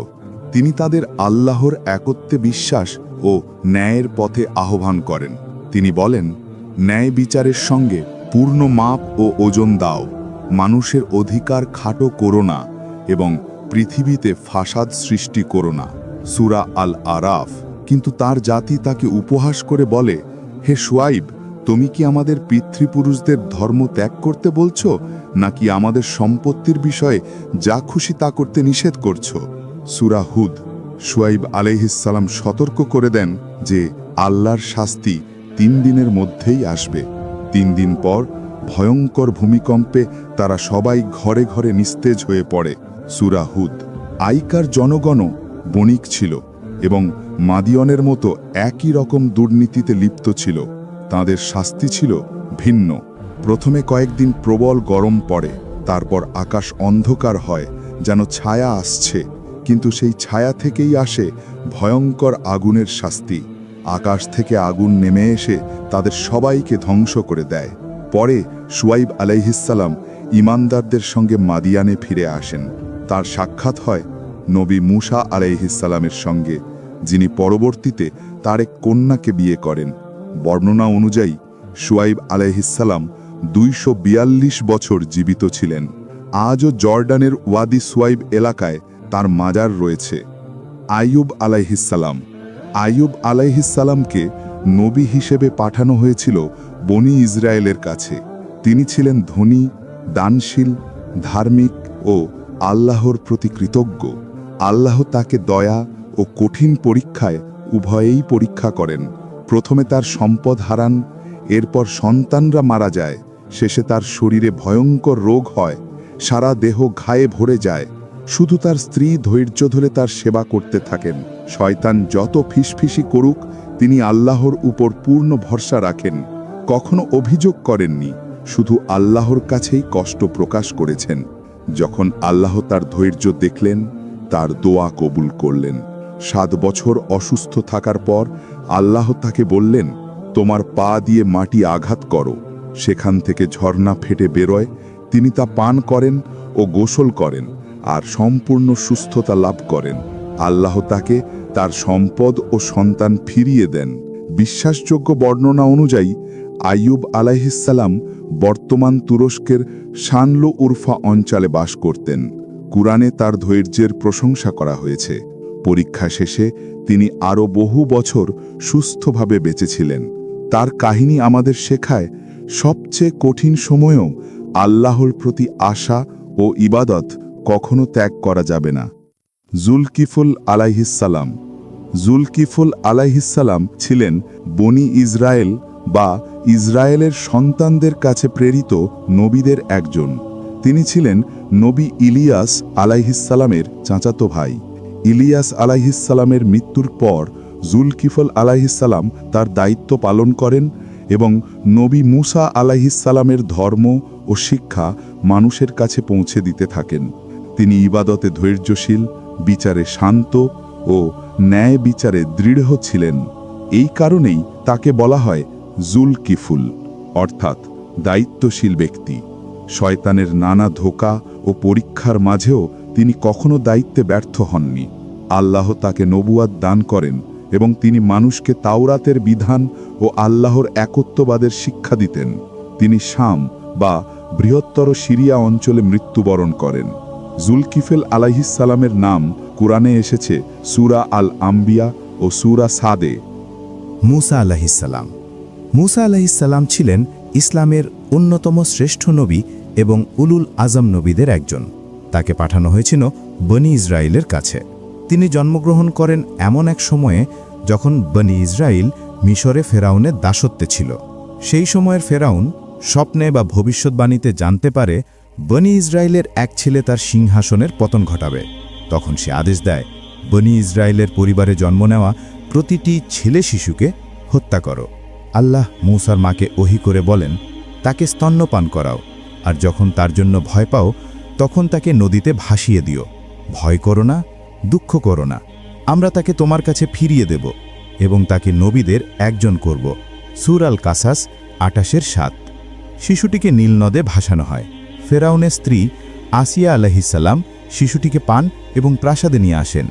তিনি তাদের আল্লাহর একত্বে বিশ্বাস ও ন্যায়ের পথে আহ্বান করেন। তিনি বলেন, ন্যায় বিচারের সঙ্গে পূর্ণ মাপ ও ওজন দাও, মানুষের অধিকার খাটো করো না এবং পৃথিবীতে ফাসাদ সৃষ্টি করো না। সূরা আল আরাফ। কিন্তু তার জাতি তাকে উপহাস করে বলে, হে শুয়াইব, তুমি কি আমাদের পিতৃপুরুষদের ধর্ম ত্যাগ করতে বলছো, নাকি আমাদের সম্পত্তির বিষয়ে যা খুশি তা করতে নিষেধ করছো? সূরা হুদ। শুআইব আলাইহিসসালাম সতর্ক করে দেন যে আল্লাহর শাস্তি 3 দিনের মধ্যেই আসবে। 3 দিন পর ভয়ঙ্কর ভূমিকম্পে তারা সবাই ঘরে ঘরে নিস্তেজ হয়ে পড়ে। সূরা হুদ। আইকার জনগণও বণিক ছিল এবং মাদিয়নের মতো একই রকম দুর্নীতিতে লিপ্ত ছিল। তাদের শাস্তি ছিল ভিন্ন। প্রথমে কয়েকদিন প্রবল গরম পড়ে, তারপর আকাশ অন্ধকার হয়, যেন ছায়া আসছে, কিন্তু সেই ছায়া থেকেই আসে ভয়ঙ্কর আগুনের শাস্তি। আকাশ থেকে আগুন নেমে এসে তাদের সবাইকে ধ্বংস করে দেয়। পরে শুআইব আলাইহিসসালাম ঈমানদারদের সঙ্গে মাদিয়ানে ফিরে আসেন। তার সাক্ষাৎ হয় নবী মূসা আলাইহিসসালামের সঙ্গে, যিনি পরবর্তীতে তার এক কন্যাকে বিয়ে করেন। বর্ণনা অনুযায়ী শুআইব আলাইহিসসালাম 242 বছর জীবিত ছিলেন। আজও জর্ডানের ওয়াদি শুআইব এলাকায় তার মাজার রয়েছে। আইয়ুব আলাইহিসসালাম। আইয়ুব আলাইহিসসালামকে নবী হিসেবে পাঠানো হয়েছিল বনি ইসরায়েলের কাছে। তিনি ছিলেন ধনী, দানশীল, ধার্মিক ও আল্লাহর প্রতি কৃতজ্ঞ। আল্লাহ তাকে দয়া ও কঠিন পরীক্ষায় উভয়েই পরীক্ষা করেন। প্রথমে তার সম্পদ হারান, এরপর সন্তানরা মারা যায়, শেষে তার শরীরে ভয়ঙ্কর রোগ হয়, সারা দেহ ঘায়ে ভরে যায়। শুধু তার স্ত্রী ধৈর্য ধরে তার সেবা করতে থাকেন। শয়তান যত ফিসফিসি করুক, তিনি আল্লাহর উপর পূর্ণ ভরসা রাখেন। কখনো অভিযোগ করেননি, শুধু আল্লাহর কাছেই কষ্ট প্রকাশ করেছেন। যখন আল্লাহ তার ধৈর্য দেখলেন, তার দোয়া কবুল করলেন। 7 বছর অসুস্থ থাকার পর আল্লাহ তাকে বললেন, তোমার পা দিয়ে মাটি আঘাত করো। সেখান থেকে ঝর্ণা ফেটে বেরোয়। তিনি তা পান করেন ও গোসল করেন আর সম্পূর্ণ সুস্থতা লাভ করেন। আল্লাহ তাকে তার সম্পদ ও সন্তান ফিরিয়ে দেন। বিশ্বাসযোগ্য বর্ণনা অনুযায়ী আইয়ুব আলাইহিসসালাম বর্তমান তুরস্কের শানলো উরফা অঞ্চলে বাস করতেন। কুরআনে তার ধৈর্যের প্রশংসা করা হয়েছে। পরীক্ষা শেষে তিনি আরও বহু বছর সুস্থভাবে বেঁচেছিলেন। তার কাহিনী আমাদের শেখায়, সবচেয়ে কঠিন সময়েও আল্লাহর প্রতি আশা ও ইবাদত কখনো ত্যাগ করা যাবে না। জুলকিফুল আলাইহিসসালাম। জুলকিফুল আলাইহিসসালাম ছিলেন বনি ইসরায়েল বা ইসরায়েলের সন্তানদের কাছে প্রেরিত নবীদের একজন। তিনি ছিলেন নবী ইলিয়াস আলাইহিসসালামের চাচাতো ভাই। ইলিয়াস আলাইহিসসালামের মৃত্যুর পর জুলকিফল আলাইহিসসালাম তার দায়িত্ব পালন করেন এবং নবী মূসা আলাইহিসসালামের ধর্ম ও শিক্ষা মানুষের কাছে পৌঁছে দিতে থাকেন। তিনি ইবাদতে ধৈর্যশীল, বিচারে শান্ত ও ন্যায় বিচারে দৃঢ় ছিলেন। এই কারণেই তাকে বলা হয় জুলকিফুল, অর্থাৎ দায়িত্বশীল ব্যক্তি। শয়তানের নানা ধোঁকা ও পরীক্ষার মাঝেও তিনি কখনো দায়িত্বে ব্যর্থ হননি। আল্লাহ তাকে নবুয়াত দান করেন এবং তিনি মানুষকে তাওরাতের বিধান ও আল্লাহর একত্ববাদের শিক্ষা দিতেন। তিনি শাম বা বৃহত্তর সিরিয়া অঞ্চলে মৃত্যুবরণ করেন। জুলকিফেল আলাইহিসসালামের নাম কুরআনে এসেছে সূরা আল আম্বিয়া ও সূরা সাদে। মূসা আলাইহিসসালাম। মূসা আলাইহিসসালাম ছিলেন ইসলামের অন্যতম শ্রেষ্ঠ নবী এবং উলুল আজম নবীদের একজন। তাকে পাঠানো হয়েছিল বনি ইসরায়েলের কাছে। তিনি জন্মগ্রহণ করেন এমন এক সময়ে যখন বনি ইসরায়েল মিশরে ফেরাউনের দাসত্বে ছিল। সেই সময়ের ফেরাউন স্বপ্নে বা ভবিষ্যৎবাণীতে জানতে পারে বনি ইসরায়েলের এক ছেলে তার সিংহাসনের পতন ঘটাবে। তখন সে আদেশ দেয়, বনি ইসরায়েলের পরিবারে জন্ম নেওয়া প্রতিটি ছেলে শিশুকে হত্যা করো। আল্লাহ মূসার মাকে ওহী করে বলেন, তাকে স্তন্যপান করাও, আর যখন তার জন্য ভয় পাও তখন তাকে নদীতে ভাসিয়ে দিও। ভয় করো না, দুঃখ করো না, আমরা তাকে তোমার কাছে ফিরিয়ে দেব এবং তাকে নবীদের একজন করব। সূরা আল কাসাস 28-7। শিশুটিকে নীল নদে ভাসানো হয়। ফেরাউনের স্ত্রী আসিয়া আলাইহিসসালাম শিশুটিকে পান এবং প্রাসাদে নিয়ে আসেন।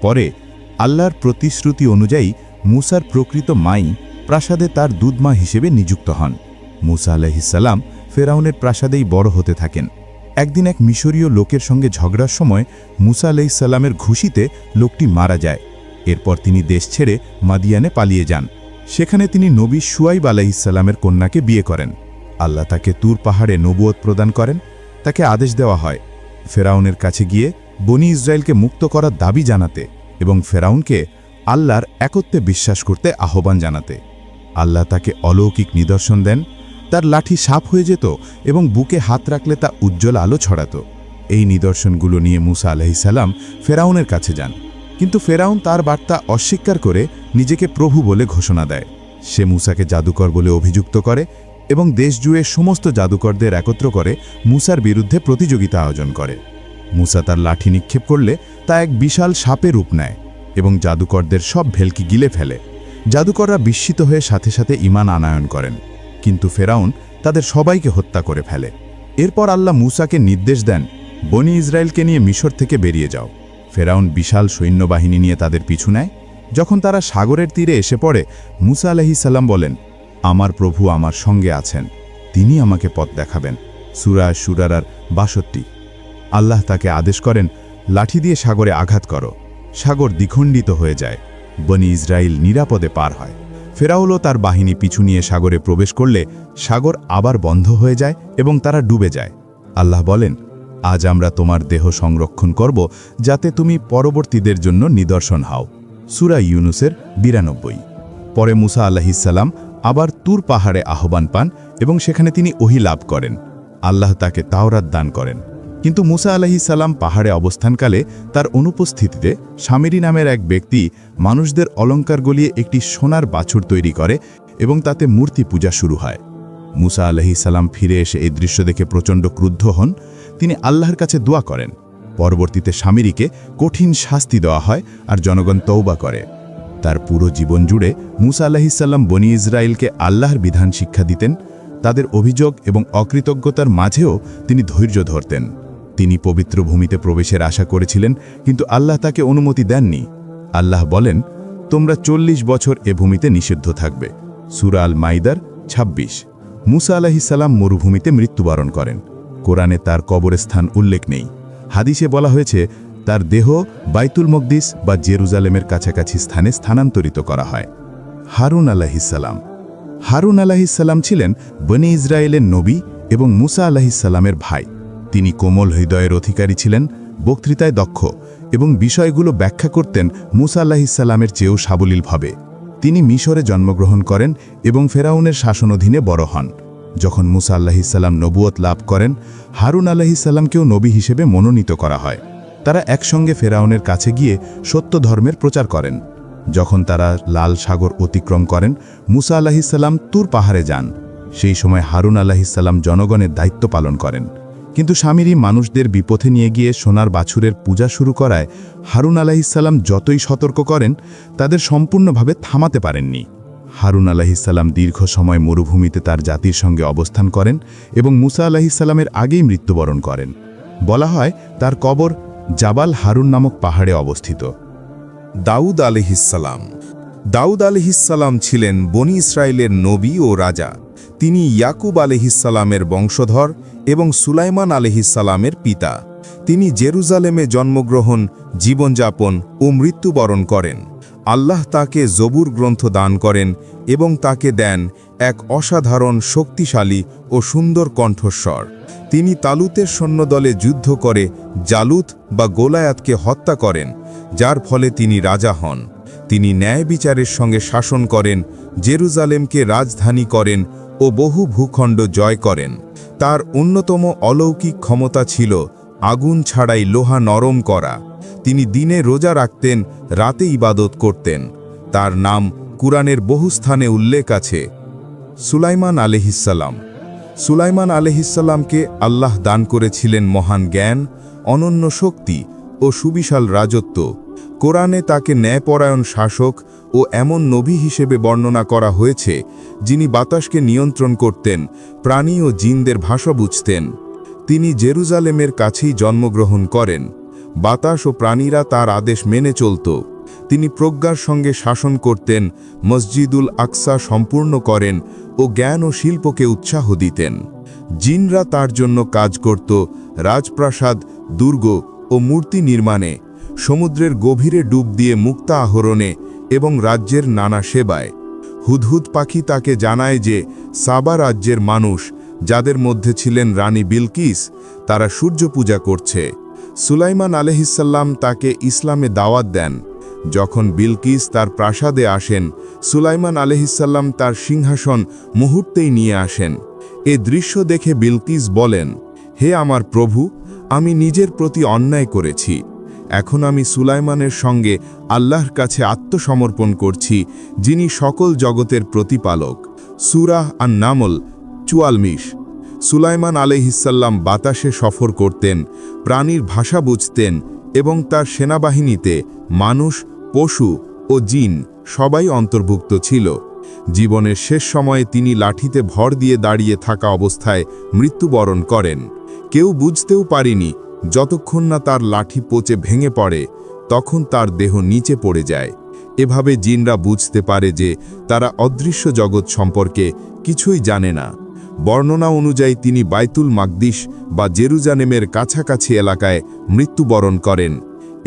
পরে আল্লাহর প্রতিশ্রুতি অনুযায়ী মূসার প্রকৃত মাই প্রাসাদে তার দুধমা হিসেবে নিযুক্ত হন। মূসা আলাইহিসসালাম ফেরাউনের প্রাসাদেই বড় হতে থাকেন। একদিন এক মিশরীয় লোকের সঙ্গে ঝগড়ার সময় মূসা আলাইহিসসালামের ঘুষিতে লোকটি মারা যায়। এরপর তিনি দেশ ছেড়ে মাদিয়ানে পালিয়ে যান। সেখানে তিনি নবী শুয়াইব আলাইহিসসালামের কন্যাকে বিয়ে করেন। আল্লাহ তাকে তুর পাহাড়ে নবুয়ত প্রদান করেন। তাকে আদেশ দেওয়া হয় ফেরাউনের কাছে গিয়ে বনি ইসরায়েলকে মুক্ত করার দাবি জানাতে এবং ফেরাউনকে আল্লাহর একত্বে বিশ্বাস করতে আহ্বান জানাতে। আল্লাহ তাকে অলৌকিক নিদর্শন দেন। তার লাঠি সাপ হয়ে যেত এবং বুকে হাত রাখলে তা উজ্জ্বল আলো ছড়াত। এই নিদর্শনগুলো নিয়ে মুসা আলাইহিসসালাম ফেরাউনের কাছে যান, কিন্তু ফেরাউন তার বার্তা অস্বীকার করে নিজেকে প্রভু বলে ঘোষণা দেয়। সে মুসাকে জাদুকর বলে অভিযুক্ত করে এবং দেশ জুড়ে সমস্ত জাদুকরদের একত্র করে মুসার বিরুদ্ধে প্রতিযোগিতা আয়োজন করে। মুসা তার লাঠি নিক্ষেপ করলে তা এক বিশাল সাপে রূপ নেয় এবং জাদুকরদের সব ভেলকি গিলে ফেলে। জাদুকররা বিস্মিত হয়ে সাথে সাথে ঈমান আনয়ন করেন, কিন্তু ফেরাউন তাদের সবাইকে হত্যা করে ফেলে। এরপর আল্লাহ মুসাকে নির্দেশ দেন, বনি ইসরায়েলকে নিয়ে মিশর থেকে বেরিয়ে যাও। ফেরাউন বিশাল সৈন্যবাহিনী নিয়ে তাদের পিছু নেয়। যখন তারা সাগরের তীরে এসে পড়ে, মুসা আলাইহিসসালাম বলেন, আমার প্রভু আমার সঙ্গে আছেন, তিনি আমাকে পথ দেখাবেন। সূরা শুরার ৬২। আল্লাহ তাকে আদেশ করেন, লাঠি দিয়ে সাগরে আঘাত করো। সাগর দ্বিখণ্ডিত হয়ে যায়। বনি ইসরায়েল নিরাপদে পার হয়। ফেরাউনও তার বাহিনী পিছু নিয়ে সাগরে প্রবেশ করলে সাগর আবার বন্ধ হয়ে যায় এবং তারা ডুবে যায়। আল্লাহ বলেন, আজ আমরা তোমার দেহ সংরক্ষণ করব যাতে তুমি পরবর্তীদের জন্য নিদর্শন হও। সূরা ইউনুসের ৯২। পরে মুসা আলাইহিসসালাম আবার তুর পাহাড়ে আহ্বান পান এবং সেখানে তিনি ওহী লাভ করেন। আল্লাহ তাকে তাওরাত দান করেন। কিন্তু মুসা আলাইহিসসালাম পাহাড়ে অবস্থানকালে তার অনুপস্থিতিতে শামিরি নামের এক ব্যক্তি মানুষদের অলঙ্কার গলিয়ে একটি সোনার বাছুর তৈরি করে এবং তাতে মূর্তি পূজা শুরু হয়। মুসা আলাইহিসসালাম ফিরে এসে এই দৃশ্য দেখে প্রচণ্ড ক্রুদ্ধ হন। তিনি আল্লাহর কাছে দোয়া করেন। পরবর্তীতে শামিরিকে কঠিন শাস্তি দেওয়া হয় আর জনগণ তওবা করে। তার পুরো জীবন জুড়ে মুসা আলাইহিসসালাম বনি ইসরায়েলকে আল্লাহর বিধান শিক্ষা দিতেন। তাদের অভিযোগ এবং অকৃতজ্ঞতার মাঝেও তিনি ধৈর্য ধরতেন। তিনি পবিত্র ভূমিতে প্রবেশের আশা করেছিলেন, কিন্তু আল্লাহ তাকে অনুমতি দেননি। আল্লাহ বলেন, তোমরা ৪০ বছর এ ভূমিতে নিষিদ্ধ থাকবে। সূরা আল মাইদার ২৬। মুসা আলাইহিসসালাম মরুভূমিতে মৃত্যুবরণ করেন। কোরআনে তার কবরস্থান উল্লেখ নেই। হাদিসে বলা হয়েছে তার দেহ বাইতুল মকদিস বা জেরুজালেমের কাছাকাছি স্থানে স্থানান্তরিত করা হয়। হারুন আলাইহিসসালাম। হারুন আলাইহিসসালাম ছিলেন বনি ইসরায়েলের নবী এবং মুসা আলাইহিসসালামের ভাই। তিনি কোমল হৃদয়ের অধিকারী ছিলেন, বক্তৃতায় দক্ষ এবং বিষয়গুলো ব্যাখ্যা করতেন মুসা আলাইহিসসালামের চেয়েও সাবলীলভাবে। তিনি মিশরে জন্মগ্রহণ করেন এবং ফেরাউনের শাসনাধীনে বড় হন। যখন মুসা আলাইহিসসালাম নবুয়ত লাভ করেন, হারুন আলাইহিসসালামকেও নবী হিসেবে মনোনীত করা হয়। তারা একসঙ্গে ফেরাউনের কাছে গিয়ে সত্য ধর্মের প্রচার করেন। যখন তারা লাল সাগর অতিক্রম করেন, মুসা আলাইহিসসালাম তুর পাহাড়ে যান। সেই সময় হারুন আলাইহিসসালাম জনগণের দায়িত্ব পালন করেন। কিন্তু শামিরি মানুষদের বিপথে নিয়ে গিয়ে সোনার বাছুরের পূজা শুরু করায় হারুন আলাইহিসসালাম যতই সতর্ক করেন, তাদের সম্পূর্ণভাবে থামাতে পারেননি। হারুন আলাইহিসসালাম দীর্ঘ সময় মরুভূমিতে তার জাতির সঙ্গে অবস্থান করেন এবং মুসা আলাইহিসসালামের আগেই মৃত্যুবরণ করেন। বলা হয় তার কবর জাবাল হারুন নামক পাহাড়ে অবস্থিত। দাউদ আলাইহিসসালাম। দাউদ আলাইহিসসালাম ছিলেন বনি ইসরায়েলের নবী ও রাজা। তিনি ইয়াকুব আলাইহিসসালামের বংশধর এবং সুলাইমান আলাইহিসসালামের পিতা। তিনি জেরুজালেমে জন্মগ্রহণ, জীবনযাপন ও মৃত্যুবরণ করেন। আল্লাহ তাকে জবুর গ্রন্থ দান করেন এবং তাকে দেন এক অসাধারণ শক্তিশালী ও সুন্দর কণ্ঠস্বর। তিনি তালুতের সৈন্যদলে যুদ্ধ করে জালুত বা গোলায়াতকে হত্যা করেন, যার ফলে তিনি রাজা হন। তিনি ন্যায় বিচারের সঙ্গে শাসন করেন, জেরুজালেমকে রাজধানী করেন ও বহু ভূখণ্ড জয় করেন। তার অন্যতম অলৌকিক ক্ষমতা ছিল আগুন ছাড়াই লোহা নরম করা। তিনি দিনে রোজা রাখতেন, রাতে ইবাদত করতেন। তার নাম কুরআনের বহু স্থানে উল্লেখ আছে। সুলাইমান আলাইহিসসালাম। সুলাইমান আলাইহিসসালামকে আল্লাহ দান করেছিলেন মহান জ্ঞান, অনন্য শক্তি ও সুবিশাল রাজত্ব। কোরআনে তাকে ন্যায়পরায়ণ শাসক ও এমন নবী হিসেবে বর্ণনা করা হয়েছে যিনি বাতাসকে নিয়ন্ত্রণ করতেন, প্রাণী ও জিনদের ভাষা বুঝতেন। তিনি জেরুজালেমের কাছেই জন্মগ্রহণ করেন। বাতাস ও প্রাণীরা তার আদেশ মেনে চলত। তিনি প্রজ্ঞার সঙ্গে শাসন করতেন, মসজিদুল আকসা সম্পূর্ণ করেন ও জ্ঞান ও শিল্পকে উৎসাহ দিতেন। জিনরা তার জন্য কাজ করত রাজপ্রাসাদ, দুর্গ ও মূর্তি নির্মাণে, সমুদ্রের গভীরে ডুব দিয়ে মুক্তা আহরণে এবং রাজ্যের নানা সেবায়। হুদহুদ পাখি তাকে জানায় যে সাবা রাজ্যের মানুষ, যাদের মধ্যে ছিলেন রানী বিলকিস, তারা সূর্য পূজা করছে। সুলাইমান আলাইহিসসালাম তাকে ইসলামে দাওয়াত দেন। যখন বিলকিস তার প্রাসাদে আসেন, সুলাইমান আলাইহিসসালাম তার সিংহাসন মুহূর্তেই নিয়ে আসেন। এ দৃশ্য দেখে বিলকিস বলেন, হে আমার প্রভু, আমি নিজের প্রতি অন্যায় করেছি। এখন আমি সুলাইমানের সঙ্গে আল্লাহর কাছে আত্মসমর্পণ করছি, যিনি সকল জগতের প্রতিপালক। সূরা আন-নামল ৪৪। সুলাইমান আলাইহিসসালাম বাতাসে সফর করতেন, প্রাণীর ভাষা বুঝতেন এবং তার সেনাবাহিনীতে মানুষ, পশু ও জিন সবাই অন্তর্ভুক্ত ছিল। জীবনের শেষ সময়ে তিনি লাঠিতে ভর দিয়ে দাঁড়িয়ে থাকা অবস্থায় মৃত্যুবরণ করেন। কেউ বুঝতেও পারেনি, যতক্ষণ না তার লাঠি পচে ভেঙে পড়ে, তখন তার দেহ নিচে পড়ে যায়। এভাবে জিনরা বুঝতে পারে যে তারা অদৃশ্য জগৎ সম্পর্কে কিছুই জানে না। বর্ণনা অনুযায়ী তিনি বাইতুল মাকদিস বা জেরুজালেমের কাছাকাছি এলাকায় মৃত্যুবরণ করেন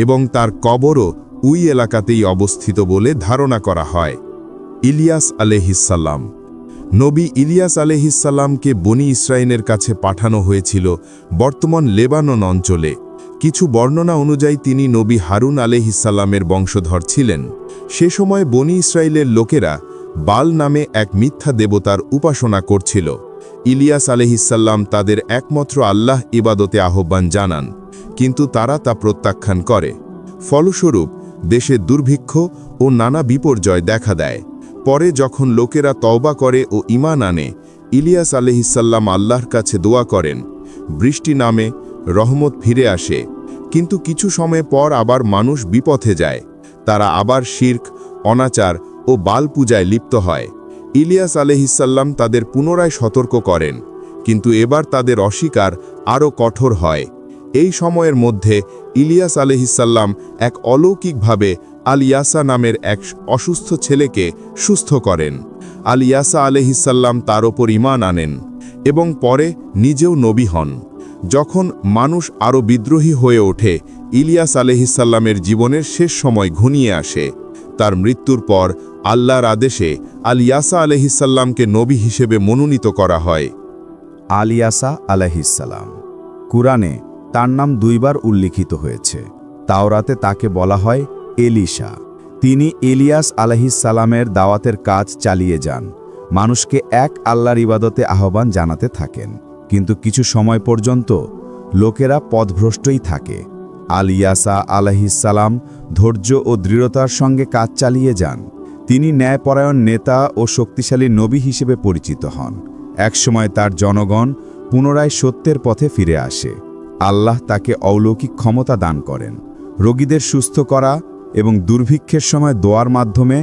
এবং তার কবরও ওই এলাকাতেই অবস্থিত বলে ধারণা করা হয়। ইলিয়াস আলাইহিসসালাম। নবী ইলিয়াস আলাইহিসসালামকে বনি ইসরাইলের কাছে পাঠানো হয়েছিল বর্তমান লেবানন অঞ্চলে। কিছু বর্ণনা অনুযায়ী তিনি নবী হারুন আলাইহিসসালামের বংশধর ছিলেন। সে সময় বনি ইসরাইলের লোকেরা বাল নামে এক মিথ্যা দেবতার উপাসনা করছিল। ইলিয়াস আলাইহিসসালাম তাদের একমাত্র আল্লাহ ইবাদতে আহ্বান জানান, কিন্তু তারা তা প্রত্যাখ্যান করে। ফলস্বরূপ দেশে দুর্ভিক্ষ ও নানা বিপর্যয় দেখা দেয়। পরে যখন লোকেরা তওবা করে ও ঈমান আনে, ইলিয়াস আলাইহিসসালাম আল্লাহর কাছে দোয়া করেন, বৃষ্টি নামে, রহমত ফিরে আসে। কিন্তু কিছু সময় পর আবার মানুষ বিপথে যায়। তারা আবার শিরক, অনাচার ও বাল পূজায় লিপ্ত হয়। ইলিয়াস আলাইহিসসালাম তাদের পুনরায় সতর্ক করেন, কিন্তু এবার তাদের অস্বীকার আরও কঠোর হয়। এই সময়ের মধ্যে ইলিয়াস আলাইহিসসালাম এক অলৌকিকভাবে আল ইয়াসা নামের এক অসুস্থ ছেলেকে সুস্থ করেন। আল ইয়াসা আলাইহিসসালাম তার ওপর ঈমান আনেন এবং পরে নিজেও নবী হন। যখন মানুষ আরও বিদ্রোহী হয়ে ওঠে, ইলিয়াস আলাইহিসসালামের জীবনের শেষ সময় ঘনিয়ে আসে। তার মৃত্যুর পর আল্লাহর আদেশে আল ইয়াসা আলাইহিসসালামকে নবী হিসেবে মনোনীত করা হয়। আল ইয়াসা আলাইহিসসালাম। কুরআনে তার নাম 2 বার উল্লিখিত হয়েছে। তাওরাতে তাকে বলা হয় এলিশা। তিনি ইলিয়াস আলাইহিসসালামের দাওয়াতের কাজ চালিয়ে যান, মানুষকে এক আল্লাহর ইবাদতে আহ্বান জানাতে থাকেন। কিন্তু কিছু সময় পর্যন্ত লোকেরা পথভ্রষ্টই থাকে। আল ইয়াসা আলাইহিসসালাম ধৈর্য ও দৃঢ়তার সঙ্গে কাজ চালিয়ে যান। তিনি ন্যায়পরায়ণ নেতা ও শক্তিশালী নবী হিসেবে পরিচিত হন। একসময় তার জনগণ পুনরায় সত্যের পথে ফিরে আসে। আল্লাহ তাকে অলৌকিক ক্ষমতা দান করেন, রোগীদের সুস্থ করা এবং দুর্ভিক্ষের সময় দোয়ার মাধ্যমে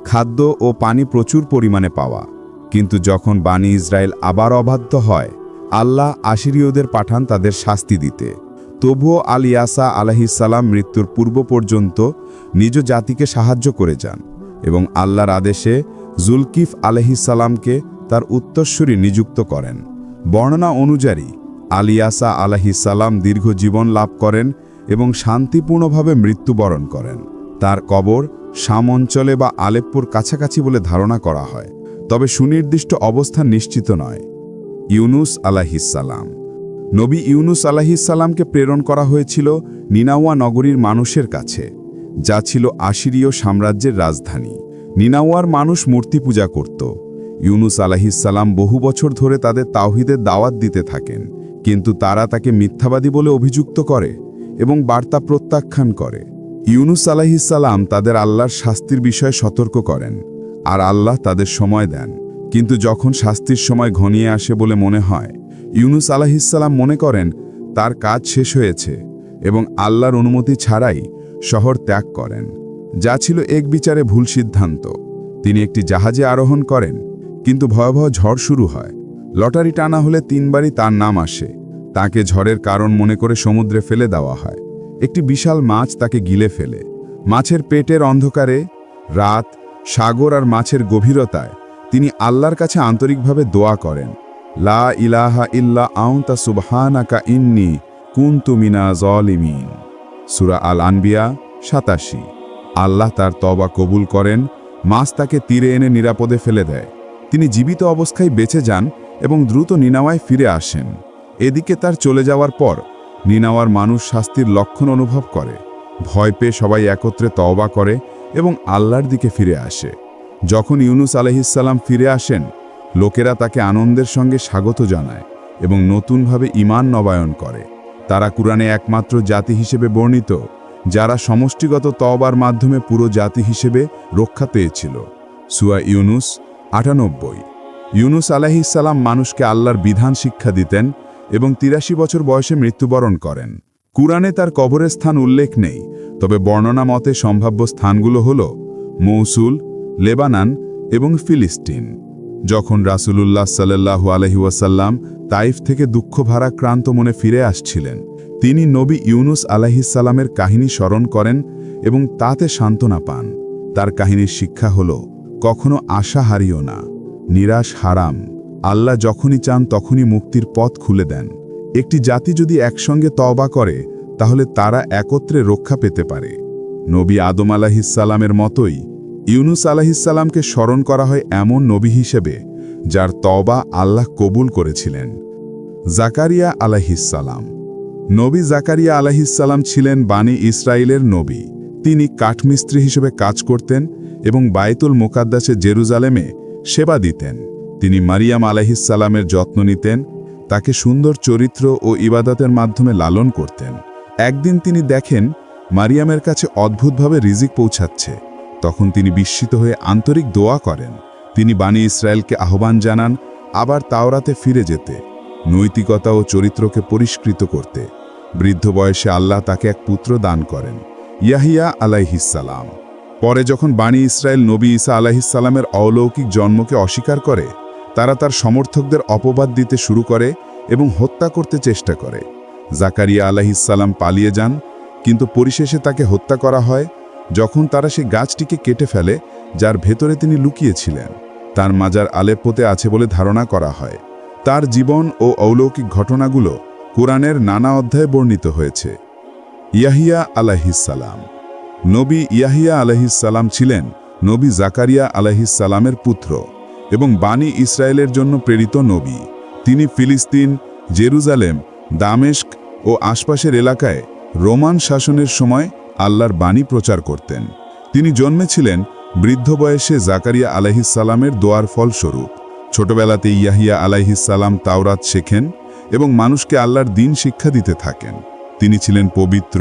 খাদ্য ও পানি প্রচুর পরিমাণে পাওয়া। কিন্তু যখন বানি ইসরায়েল আবার অবাধ্য হয়, আল্লাহ আশিরীয়দের পাঠান তাদের শাস্তি দিতে। তবুও আল ইয়াসা আলাইহিসসালাম মৃত্যুর পূর্ব পর্যন্ত নিজ জাতিকে সাহায্য করে যান এবং আল্লাহর আদেশে জুলকিফ আলাইহিসসালামকে তার উত্তরসূরি নিযুক্ত করেন। বর্ণনা অনুযায়ী আল ইয়াসা আলাইহিসসালাম দীর্ঘ জীবন লাভ করেন এবং শান্তিপূর্ণভাবে মৃত্যুবরণ করেন। তার কবর শাম অঞ্চলে বা আলেপ্পোর কাছাকাছি বলে ধারণা করা হয়, তবে সুনির্দিষ্ট অবস্থান নিশ্চিত নয়। ইউনুস আলাইহিসসালাম। নবী ইউনুস আলাইহিসসালামকে প্রেরণ করা হয়েছিল নিনাওয়া নগরীর মানুষের কাছে, যা ছিল আশিরীয় সাম্রাজ্যের রাজধানী। নিনাওয়ার মানুষ মূর্তি পূজা করত। ইউনুস আলাইহিসসালাম বহু বছর ধরে তাদের তাওহীদের দাওয়াত দিতে থাকেন, কিন্তু তারা তাকে মিথ্যাবাদী বলে অভিযুক্ত করে এবং বার্তা প্রত্যাখ্যান করে। ইউনুস আলাইহিসসালাম তাদের আল্লাহর শাস্তির বিষয়ে সতর্ক করেন, আর আল্লাহ তাদের সময় দেন। কিন্তু যখন শাস্তির সময় ঘনিয়ে আসে বলে মনে হয়, ইউনুস আলাইহিসসালাম মনে করেন তার কাজ শেষ হয়েছে এবং আল্লাহর অনুমতি ছাড়াই শহর ত্যাগ করেন, যা ছিল এক বিচারে ভুল সিদ্ধান্ত। তিনি একটি জাহাজে আরোহণ করেন, কিন্তু ভয়াবহ ঝড় শুরু হয়। লটারি টানা হলে 3 বারই তার নাম আসে। তাকে ঝড়ের কারণ মনে করে সমুদ্রে ফেলে দেওয়া হয়। একটি বিশাল মাছ তাকে গিলে ফেলে। মাছের পেটের অন্ধকারে, রাত, সাগর আর মাছের গভীরতায় তিনি আল্লাহর কাছে আন্তরিকভাবে দোয়া করেন, লা ইলাহা ইল্লা আনতা সুবহানাকা ইন্নী কুনতু মিনাজ জালিমিন। সূরা আল আনবিয়া 87। আল্লাহ তার তওবা কবুল করেন মাছ তাকে তীরে এনে নিরাপদে ফেলে দেয়। তিনি জীবিত অবস্থায় বেঁচে যান এবং দ্রুত নিনাওয়ায় ফিরে আসেন। এদিকে তার চলে যাওয়ার পর নিনাওয়ার মানুষ শাস্তির লক্ষণ অনুভব করে। ভয় পেয়ে সবাই একত্রে তওবা করে এবং আল্লাহর দিকে ফিরে আসে। যখন ইউনুস আলাইহিসসালাম ফিরে আসেন, লোকেরা তাকে আনন্দের সঙ্গে স্বাগত জানায় এবং নতুনভাবে ঈমান নবায়ন করে। তারা কুরআনে একমাত্র জাতি হিসেবে বর্ণিত যারা সমষ্টিগত তওবার মাধ্যমে পুরো জাতি হিসেবে রক্ষা পেয়েছিল। সূরা ইউনুস ৯৮। ইউনুস আলাইহিসসালাম মানুষকে আল্লাহর বিধান শিক্ষা দিতেন এবং ৮৩ বছর বয়সে মৃত্যুবরণ করেন। কুরআনে তার কবরের স্থান উল্লেখ নেই, তবে বর্ণনা মতে সম্ভাব্য স্থানগুলো হল মৌসুল, লেবানন এবং ফিলিস্তিন। যখন রাসূলুল্লাহ সাল্লাল্লাহু আলাইহি ওয়াসাল্লাম তাইফ থেকে দুঃখভারাক্রান্ত মনে ফিরে আসছিলেন, তিনি নবী ইউনুস আলাইহিসসালামের কাহিনী স্মরণ করেন এবং তাতে সান্ত্বনা পান। তার কাহিনীর শিক্ষা হল, কখনো আশা হারিও না, নিরাশ হারাম। আল্লাহ যখনই চান তখনই মুক্তির পথ খুলে দেন। একটি জাতি যদি একসঙ্গে তওবা করে তাহলে তারা একত্রে রক্ষা পেতে পারে। নবী আদম আলাইহিসসালামের মতোই ইউনুস আলাইহিসসালামকে স্মরণ করা হয় এমন নবী হিসেবে যার তওবা আল্লাহ কবুল করেছিলেন। জাকারিয়া আলাইহিসসালাম। নবী জাকারিয়া আলাইহিসসালাম ছিলেন বানি ইসরায়েলের নবী। তিনি কাঠমিস্ত্রি হিসেবে কাজ করতেন এবং বায়তুল মুকাদ্দাসে জেরুজালেমে সেবা দিতেন। তিনি মারিয়াম আলাইহিসসালামের যত্ন নিতেন, তাকে সুন্দর চরিত্র ও ইবাদতের মাধ্যমে লালন করতেন। একদিন তিনি দেখেন মারিয়ামের কাছে অদ্ভুতভাবে রিজিক পৌঁছাচ্ছে। তখন তিনি বিস্মিত হয়ে আন্তরিক দোয়া করেন। তিনি বানি ইসরায়েলকে আহ্বান জানান আবার তাওরাতে ফিরে যেতে, নৈতিকতা ও চরিত্রকে পরিষ্কৃত করতে। বৃদ্ধ বয়সে আল্লাহ তাকে এক পুত্র দান করেন, ইয়াহিয়া আলাইহিসসালাম। পরে যখন বানি ইসরায়েল নবী ঈসা আলাইহিসসালামের অলৌকিক জন্মকে অস্বীকার করে, তারা তার সমর্থকদের অপবাদ দিতে শুরু করে এবং হত্যা করতে চেষ্টা করে। জাকারিয়া আলাইহিসসালাম পালিয়ে যান, কিন্তু পরিশেষে তাকে হত্যা করা হয় যখন তারা সেই গাছটিকে কেটে ফেলে যার ভেতরে তিনি লুকিয়েছিলেন। তার মাজার আলেপ্পোতে আছে বলে ধারণা করা হয়। তার জীবন ও অলৌকিক ঘটনাগুলো কুরআনের নানা অধ্যায়ে বর্ণিত হয়েছে। ইয়াহিয়া আলাইহিসসালাম। নবী ইয়াহিয়া আলাইহিসসালাম ছিলেন নবী জাকারিয়া আলাইহিসসালামের পুত্র এবং বানি ইসরায়েলের জন্য প্রেরিত নবী। তিনি ফিলিস্তিন, জেরুজালেম, দামেস্ক ও আশপাশের এলাকায় রোমান শাসনের সময় আল্লাহর বাণী প্রচার করতেন। তিনি জন্মেছিলেন বৃদ্ধ বয়সে জাকারিয়া আলাইহিসসালামের দোয়ার ফলস্বরূপ। ছোটবেলাতে ইয়াহিয়া আলাইহিসসালাম তাওরাত শেখেন এবং মানুষকে আল্লাহর দ্বীন শিক্ষা দিতে থাকেন। তিনি ছিলেন পবিত্র,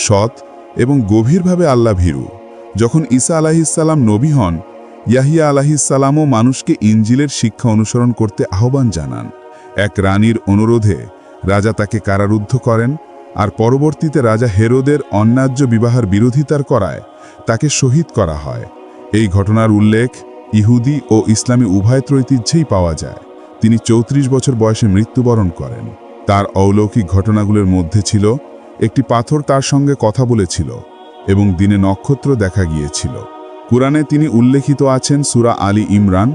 সৎ এবং গভীরভাবে আল্লাহ ভীরু। যখন ঈসা আলাইহিসসালাম নবী হন, ইয়াহিয়া আলাইহিসসালামও মানুষকে ইনজিলের শিক্ষা অনুসরণ করতে আহ্বান জানান। এক রানীর অনুরোধে রাজা তাকে কারারুদ্ধ করেন, আর পরবর্তীতে রাজা হেরোদের অন্যায্য বিবাহের বিরোধিতার করায় তাকে শহীদ করা হয়। এই ঘটনার উল্লেখ ইহুদি ও ইসলামী উভয় ঐতিহ্যেই পাওয়া যায়। তিনি ৩৪ বছর বয়সে মৃত্যুবরণ করেন। তার অলৌকিক ঘটনাগুলোর মধ্যে ছিল একটি পাথর তার সঙ্গে কথা বলেছিল এবং দিনে নক্ষত্র দেখা গিয়েছিল। কুরআনে তিনি উল্লেখিত আছেন সূরা আলী ইমরান,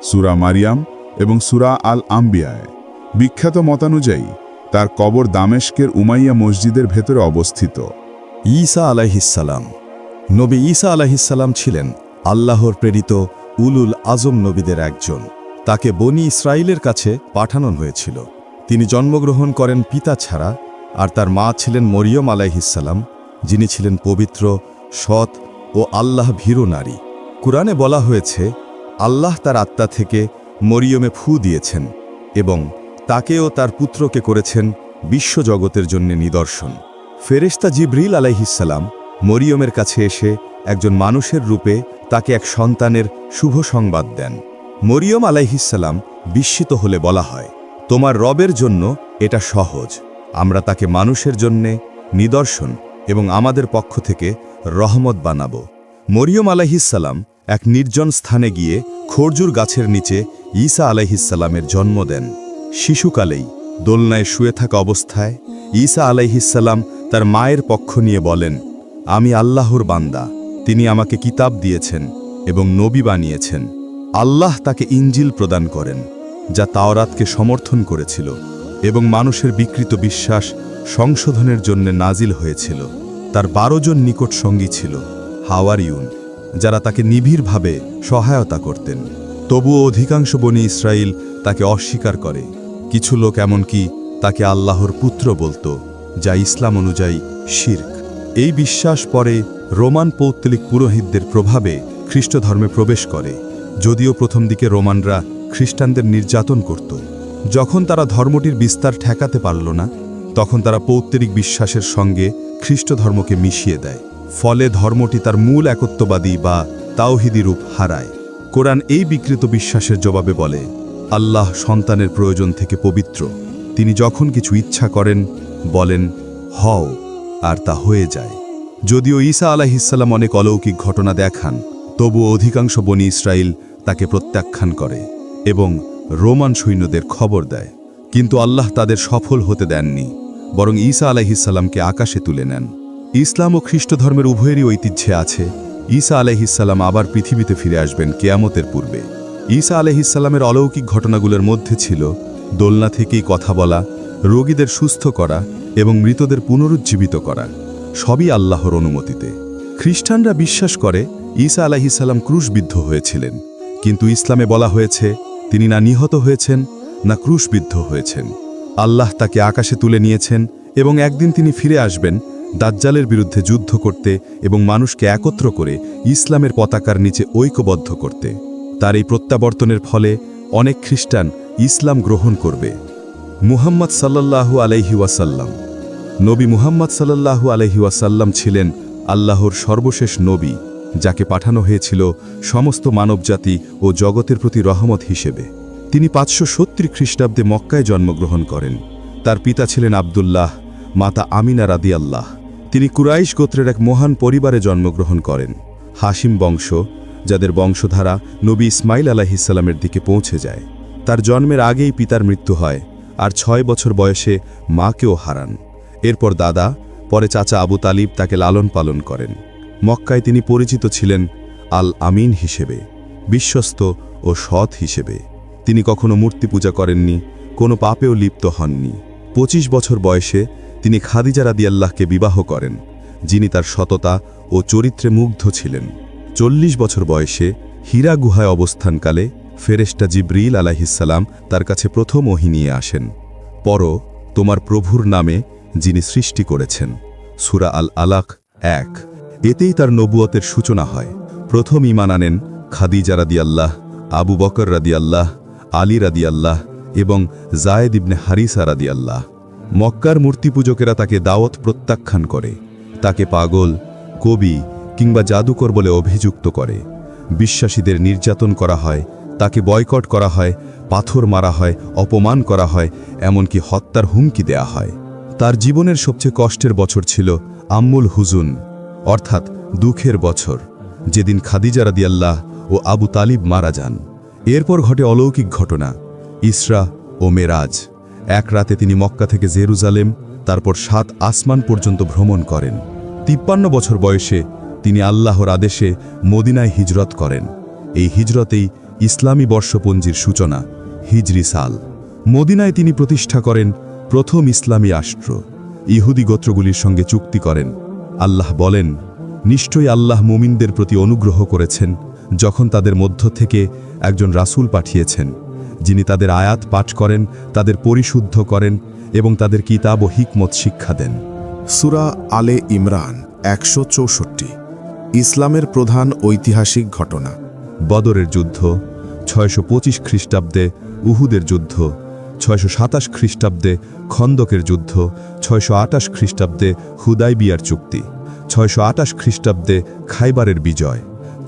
সূরা মারিয়াম এবং সূরা আল আম্বিয়ায়। বিখ্যাত মতানুযায়ী তার কবর দামেস্কের উমাইয়া মসজিদের ভেতরে অবস্থিত। ঈসা আলাইহিসসালাম। নবী ঈসা আলাইহিসসালাম ছিলেন আল্লাহর প্রেরিত উলুল আজম নবীদের একজন। তাকে বনি ইসরায়েলের কাছে পাঠানো হয়েছিল। তিনি জন্মগ্রহণ করেন পিতা ছাড়া, আর তার মা ছিলেন মরিয়ম আলাইহিসসালাম, যিনি ছিলেন পবিত্র, সৎ ও আল্লাহ ভীরু নারী। কুরআনে বলা হয়েছে, আল্লাহ তার আত্মা থেকে মরিয়মে ফু দিয়েছেন এবং তাকে ও তার পুত্রকে করেছেন বিশ্বজগতের জন্য নিদর্শন। ফেরেশতা জিবরিল আলাইহিসসালাম মরিয়মের কাছে এসে একজন মানুষের রূপে তাকে এক সন্তানের শুভ সংবাদ দেন। মরিয়ম আলাইহিসসালাম বিস্মিত হলে বলা হয়, তোমার রবের জন্য এটা সহজ, আমরা তাকে মানুষের জন্যে নিদর্শন এবং আমাদের পক্ষ থেকে রহমত বানাব। মরিয়ম আলাইহিসসালাম এক নির্জন স্থানে গিয়ে খরজুর গাছের নিচে ঈসা আলাইহিসসালামের জন্ম দেন। শিশুকালেই দোলনায় শুয়ে থাকা অবস্থায় ঈসা আলাইহিসসালাম তার মায়ের পক্ষ নিয়ে বলেন, আমি আল্লাহর বান্দা, তিনি আমাকে কিতাব দিয়েছেন এবং নবী বানিয়েছেন। আল্লাহ তাকে ইনজিল প্রদান করেন, যা তাওরাতকে সমর্থন করেছিল এবং মানুষের বিকৃত বিশ্বাস সংশোধনের জন্য নাজিল হয়েছিল। তার 12 জন নিকট সঙ্গী ছিল, হাওয়ারিউন, যারা তাকে নিবিড়ভাবে সহায়তা করতেন। তবুও অধিকাংশ বনি ইসরায়েল তাকে অস্বীকার করে। কিছু লোক এমনকি তাকে আল্লাহর পুত্র বলতো, যা ইসলাম অনুযায়ী শিরক। এই বিশ্বাস পরে রোমান পৌত্তলিক পুরোহিতদের প্রভাবে খ্রিস্ট ধর্মে প্রবেশ করে। যদিও প্রথম দিকে রোমানরা খ্রিস্টানদের নির্যাতন করত, যখন তারা ধর্মটির বিস্তার ঠেকাতে পারল না, তখন তারা পৌত্তলিক বিশ্বাসের সঙ্গে খ্রিস্ট ধর্মকে মিশিয়ে দেয়। ফলে ধর্মটি তার মূল একত্ববাদী বা তাওহিদি রূপ হারায়। কোরআন এই বিকৃত বিশ্বাসের জবাবে বলে, আল্লাহ সন্তানের প্রয়োজন থেকে পবিত্র। তিনি যখন কিছু ইচ্ছা করেন, বলেন হও, আর তা হয়ে যায়। যদিও ঈসা আলাইহিসসালাম অনেক অলৌকিক ঘটনা দেখান, তবুও অধিকাংশ বনি ইসরায়েল তাকে প্রত্যাখ্যান করে এবং রোমান সৈন্যদের খবর দেয়। কিন্তু আল্লাহ তাদের সফল হতে দেননি, বরং ঈসা আলাইহিসসালামকে আকাশে তুলে নেন। ইসলাম ও খ্রিস্ট ধর্মের উভয়েরই ঐতিহ্যে আছে ঈসা আলাইহিসসালাম আবার পৃথিবীতে ফিরে আসবেন কিয়ামতের পূর্বে। ঈসা আলাইহিসসালামের অলৌকিক ঘটনাগুলোর মধ্যে ছিল দোলনা থেকেই কথা বলা, রোগীদের সুস্থ করা এবং মৃতদের পুনরুজ্জীবিত করা, সবই আল্লাহর অনুমতিতে। খ্রিস্টানরা বিশ্বাস করে ঈসা আলাইহিসসালাম ক্রুশবিদ্ধ হয়েছিলেন, কিন্তু ইসলামে বলা হয়েছে তিনি না নিহত হয়েছেন না ক্রুশবিদ্ধ হয়েছেন। আল্লাহ তাকে আকাশে তুলে নিয়েছেন এবং একদিন তিনি ফিরে আসবেন দাজ্জালের বিরুদ্ধে যুদ্ধ করতে এবং মানুষকে একত্র করে ইসলামের পতাকার নিচে ঐক্যবদ্ধ করতে। তার এই প্রত্যাবর্তনের ফলে অনেক খ্রিস্টান ইসলাম গ্রহণ করবে। মুহাম্মদ সাল্লাল্লাহু আলাইহি ওয়াসাল্লাম। নবী মুহাম্মদ সাল্লাল্লাহু আলাইহি ওয়াসাল্লাম ছিলেন আল্লাহর সর্বশেষ নবী, যাকে পাঠানো হয়েছিল সমস্ত মানবজাতি ও জগতের প্রতি রহমত হিসেবে। তিনি 570 খ্রিস্টাব্দে মক্কায় জন্মগ্রহণ করেন। তার পিতা ছিলেন আবদুল্লাহ, মাতা আমিনা রাদিয়াল্লাহ। তিনি কুরাইশ গোত্রের এক মহান পরিবারে জন্মগ্রহণ করেন, হাশিম বংশ, যাদের বংশধারা নবী ইসমাইল আলাইহিসসালামের দিকে পৌঁছে যায়। তার জন্মের আগেই পিতার মৃত্যু হয়, আর 6 বছর বয়সে মাকেও হারান। এরপর দাদা, পরে চাচা আবু তালিব তাকে লালন পালন করেন। মক্কায় তিনি পরিচিত ছিলেন আল আমিন হিসেবে, বিশ্বস্ত ও সৎ হিসেবে। তিনি কখনো মূর্তি পূজা করেননি, কোনো পাপেও লিপ্ত হননি। 25 বছর বয়সে তিনি খাদিজা রাদিয়াল্লাহকে বিবাহ করেন, যিনি তার সততা ও চরিত্রে মুগ্ধ ছিলেন। 40 বছর বয়সে হীরা গুহায় অবস্থানকালে ফেরেশতা জিবরিল আলাইহিসসালাম তার কাছে প্রথম ওহী নিয়ে আসেন। পড়ো তোমার প্রভুর নামে যিনি সৃষ্টি করেছেন, সূরা আল আলাক 1। এতেই তার নবুয়তের সূচনা হয়। প্রথম ঈমান আনেন খাদিজা রাদিয়াল্লাহ, আবু বকর রাদিয়াল্লাহ, আলী রাদিয়াল্লাহ এবং যায়েদ ইবনে হারিসা রাদিয়াল্লাহ। মক্কার মূর্তিপূজকেরা তাকে দাওয়াত প্রত্যাখ্যান করে, তাকে পাগল, কবি কিংবা জাদুকর বলে অভিযুক্ত করে। বিশ্বাসীদের নির্যাতন করা হয়, তাকে বয়কট করা হয়, পাথর মারা হয়, অপমান করা হয়, এমনকি হত্যার হুমকি দেয়া হয়। তার জীবনের সবচেয়ে কষ্টের বছর ছিল আম্মুল হুজুন, অর্থাৎ দুঃখের বছর, যেদিন খাদিজা রাদিয়াল্লাহ ও আবু তালিব মারা যান। এরপর ঘটে অলৌকিক ঘটনা, ইসরা ও মেরাজ। এক রাতে তিনি মক্কা থেকে জেরুজালেম, তারপর 7 আসমান পর্যন্ত ভ্রমণ করেন। 53 বছর বয়সে তিনি আল্লাহর আদেশে মদিনায় হিজরত করেন। এই হিজরতেই ইসলামী বর্ষপঞ্জির সূচনা, হিজরি সাল। মদিনায় তিনি প্রতিষ্ঠা করেন প্রথম ইসলামী রাষ্ট্র। ইহুদি গোত্রগুলির সঙ্গে চুক্তি করেন। আল্লাহ বলেন, নিশ্চয়ই আল্লাহ মুমিনদের প্রতি অনুগ্রহ করেছেন যখন তাদের মধ্য থেকে একজন রাসূল পাঠিয়েছেন, যিনি তাদের আয়াত পাঠ করেন, তাদের পরিশুদ্ধ করেন এবং তাদের কিতাব ও হিকমত শিক্ষা দেন। সূরা আলে ইমরান 164। ইসলামের প্রধান ঐতিহাসিক ঘটনা, বদরের যুদ্ধ, 625 খ্রিস্টাব্দে উহুদের যুদ্ধ, 627 খ্রিস্টাব্দে খন্দকের যুদ্ধ, 628 খ্রিস্টাব্দে হুদাইবিয়ার চুক্তি, 628 খ্রিস্টাব্দে খাইবারের বিজয়,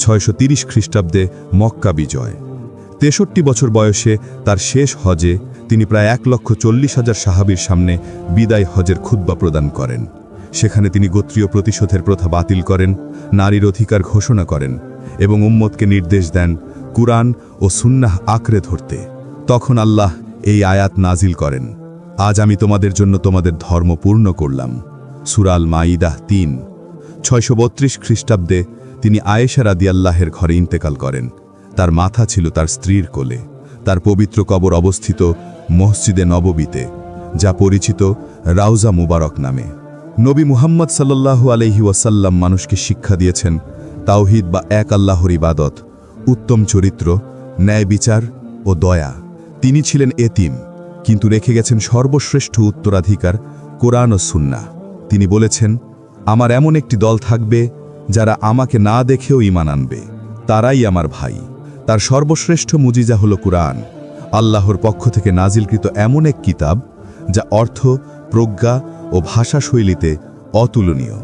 630 খ্রিস্টাব্দে মক্কা বিজয়। 63 বছর বয়সে তার শেষ হজে তিনি প্রায় 1,40,000 সাহাবীর সামনে বিদায় হজের খুতবা প্রদান করেন। সেখানে তিনি গোত্রীয় প্রতিশোধের প্রথা বাতিল করেন, নারীর অধিকার ঘোষণা করেন এবং উম্মতকে নির্দেশ দেন কুরআন ও সুন্নাহ আঁকড়ে ধরতে। তখন আল্লাহ এই আয়াত নাজিল করেন, আজ আমি তোমাদের জন্য তোমাদের ধর্ম পূর্ণ করলাম। সূরা আল মাঈদা 3। 632 খ্রিস্টাব্দে তিনি আয়েশা রাদিয়াল্লাহের ঘরে ইন্তেকাল করেন। তার মাথা ছিল তার স্ত্রীর কোলে। তার পবিত্র কবর অবস্থিত মসজিদে নববীতে, যা পরিচিত রাউজা মুবারক নামে। নবী মুহাম্মদ সাল্লাল্লাহু আলাইহি ওয়াসাল্লাম মানুষকে শিক্ষা দিয়েছেন তাওহিদ বা এক আল্লাহর ইবাদত, উত্তম চরিত্র, ন্যায় বিচার ও দয়া। তিনি ছিলেন এতিম, কিন্তু রেখে গেছেন সর্বশ্রেষ্ঠ উত্তরাধিকার, কোরআন ও সুন্নাহ। তিনি বলেছেন, আমার এমন একটি দল থাকবে যারা আমাকে না দেখেও ঈমান আনবে, তারাই আমার ভাই। তার সর্বশ্রেষ্ঠ মুজিজা হল কুরআন, আল্লাহর পক্ষ থেকে নাজিলকৃত এমন এক কিতাব যা অর্থ, প্রজ্ঞা ও ভাষা শৈলীতে অতুলনীয়।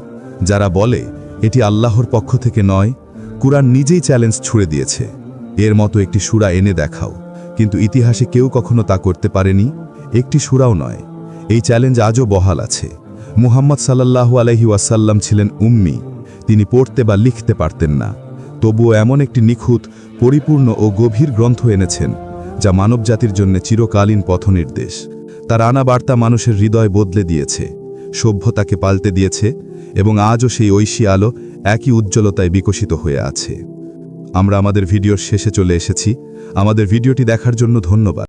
যারা বলে এটি আল্লাহর পক্ষ থেকে নয়, কুরআন নিজেই চ্যালেঞ্জ ছুড়ে দিয়েছে, এর মতো একটি সূরা এনে দেখাও। কিন্তু ইতিহাসে কেউ কখনো তা করতে পারেনি, একটি সূরাও নয়। এই চ্যালেঞ্জ আজও বহাল আছে। মুহাম্মদ সাল্লাল্লাহু আলাইহি ওয়াসাল্লাম ছিলেন উম্মি, তিনি পড়তে বা লিখতে পারতেন না। তবুও এমন একটি নিখুঁত, পরিপূর্ণ ও গভীর গ্রন্থ এনেছেন যা মানবজাতির জন্য চিরকালীন পথনির্দেশ। তার আনা বার্তা মানুষের হৃদয় বদলে দিয়েছে, সভ্যতাকে পাল্টে দিয়েছে, এবং আজও সেই ঐশী আলো একই উজ্জ্বলতায় বিকশিত হয়ে আছে। আমরা আমাদের ভিডিওর শেষে চলে এসেছি। আমাদের ভিডিওটি দেখার জন্য ধন্যবাদ।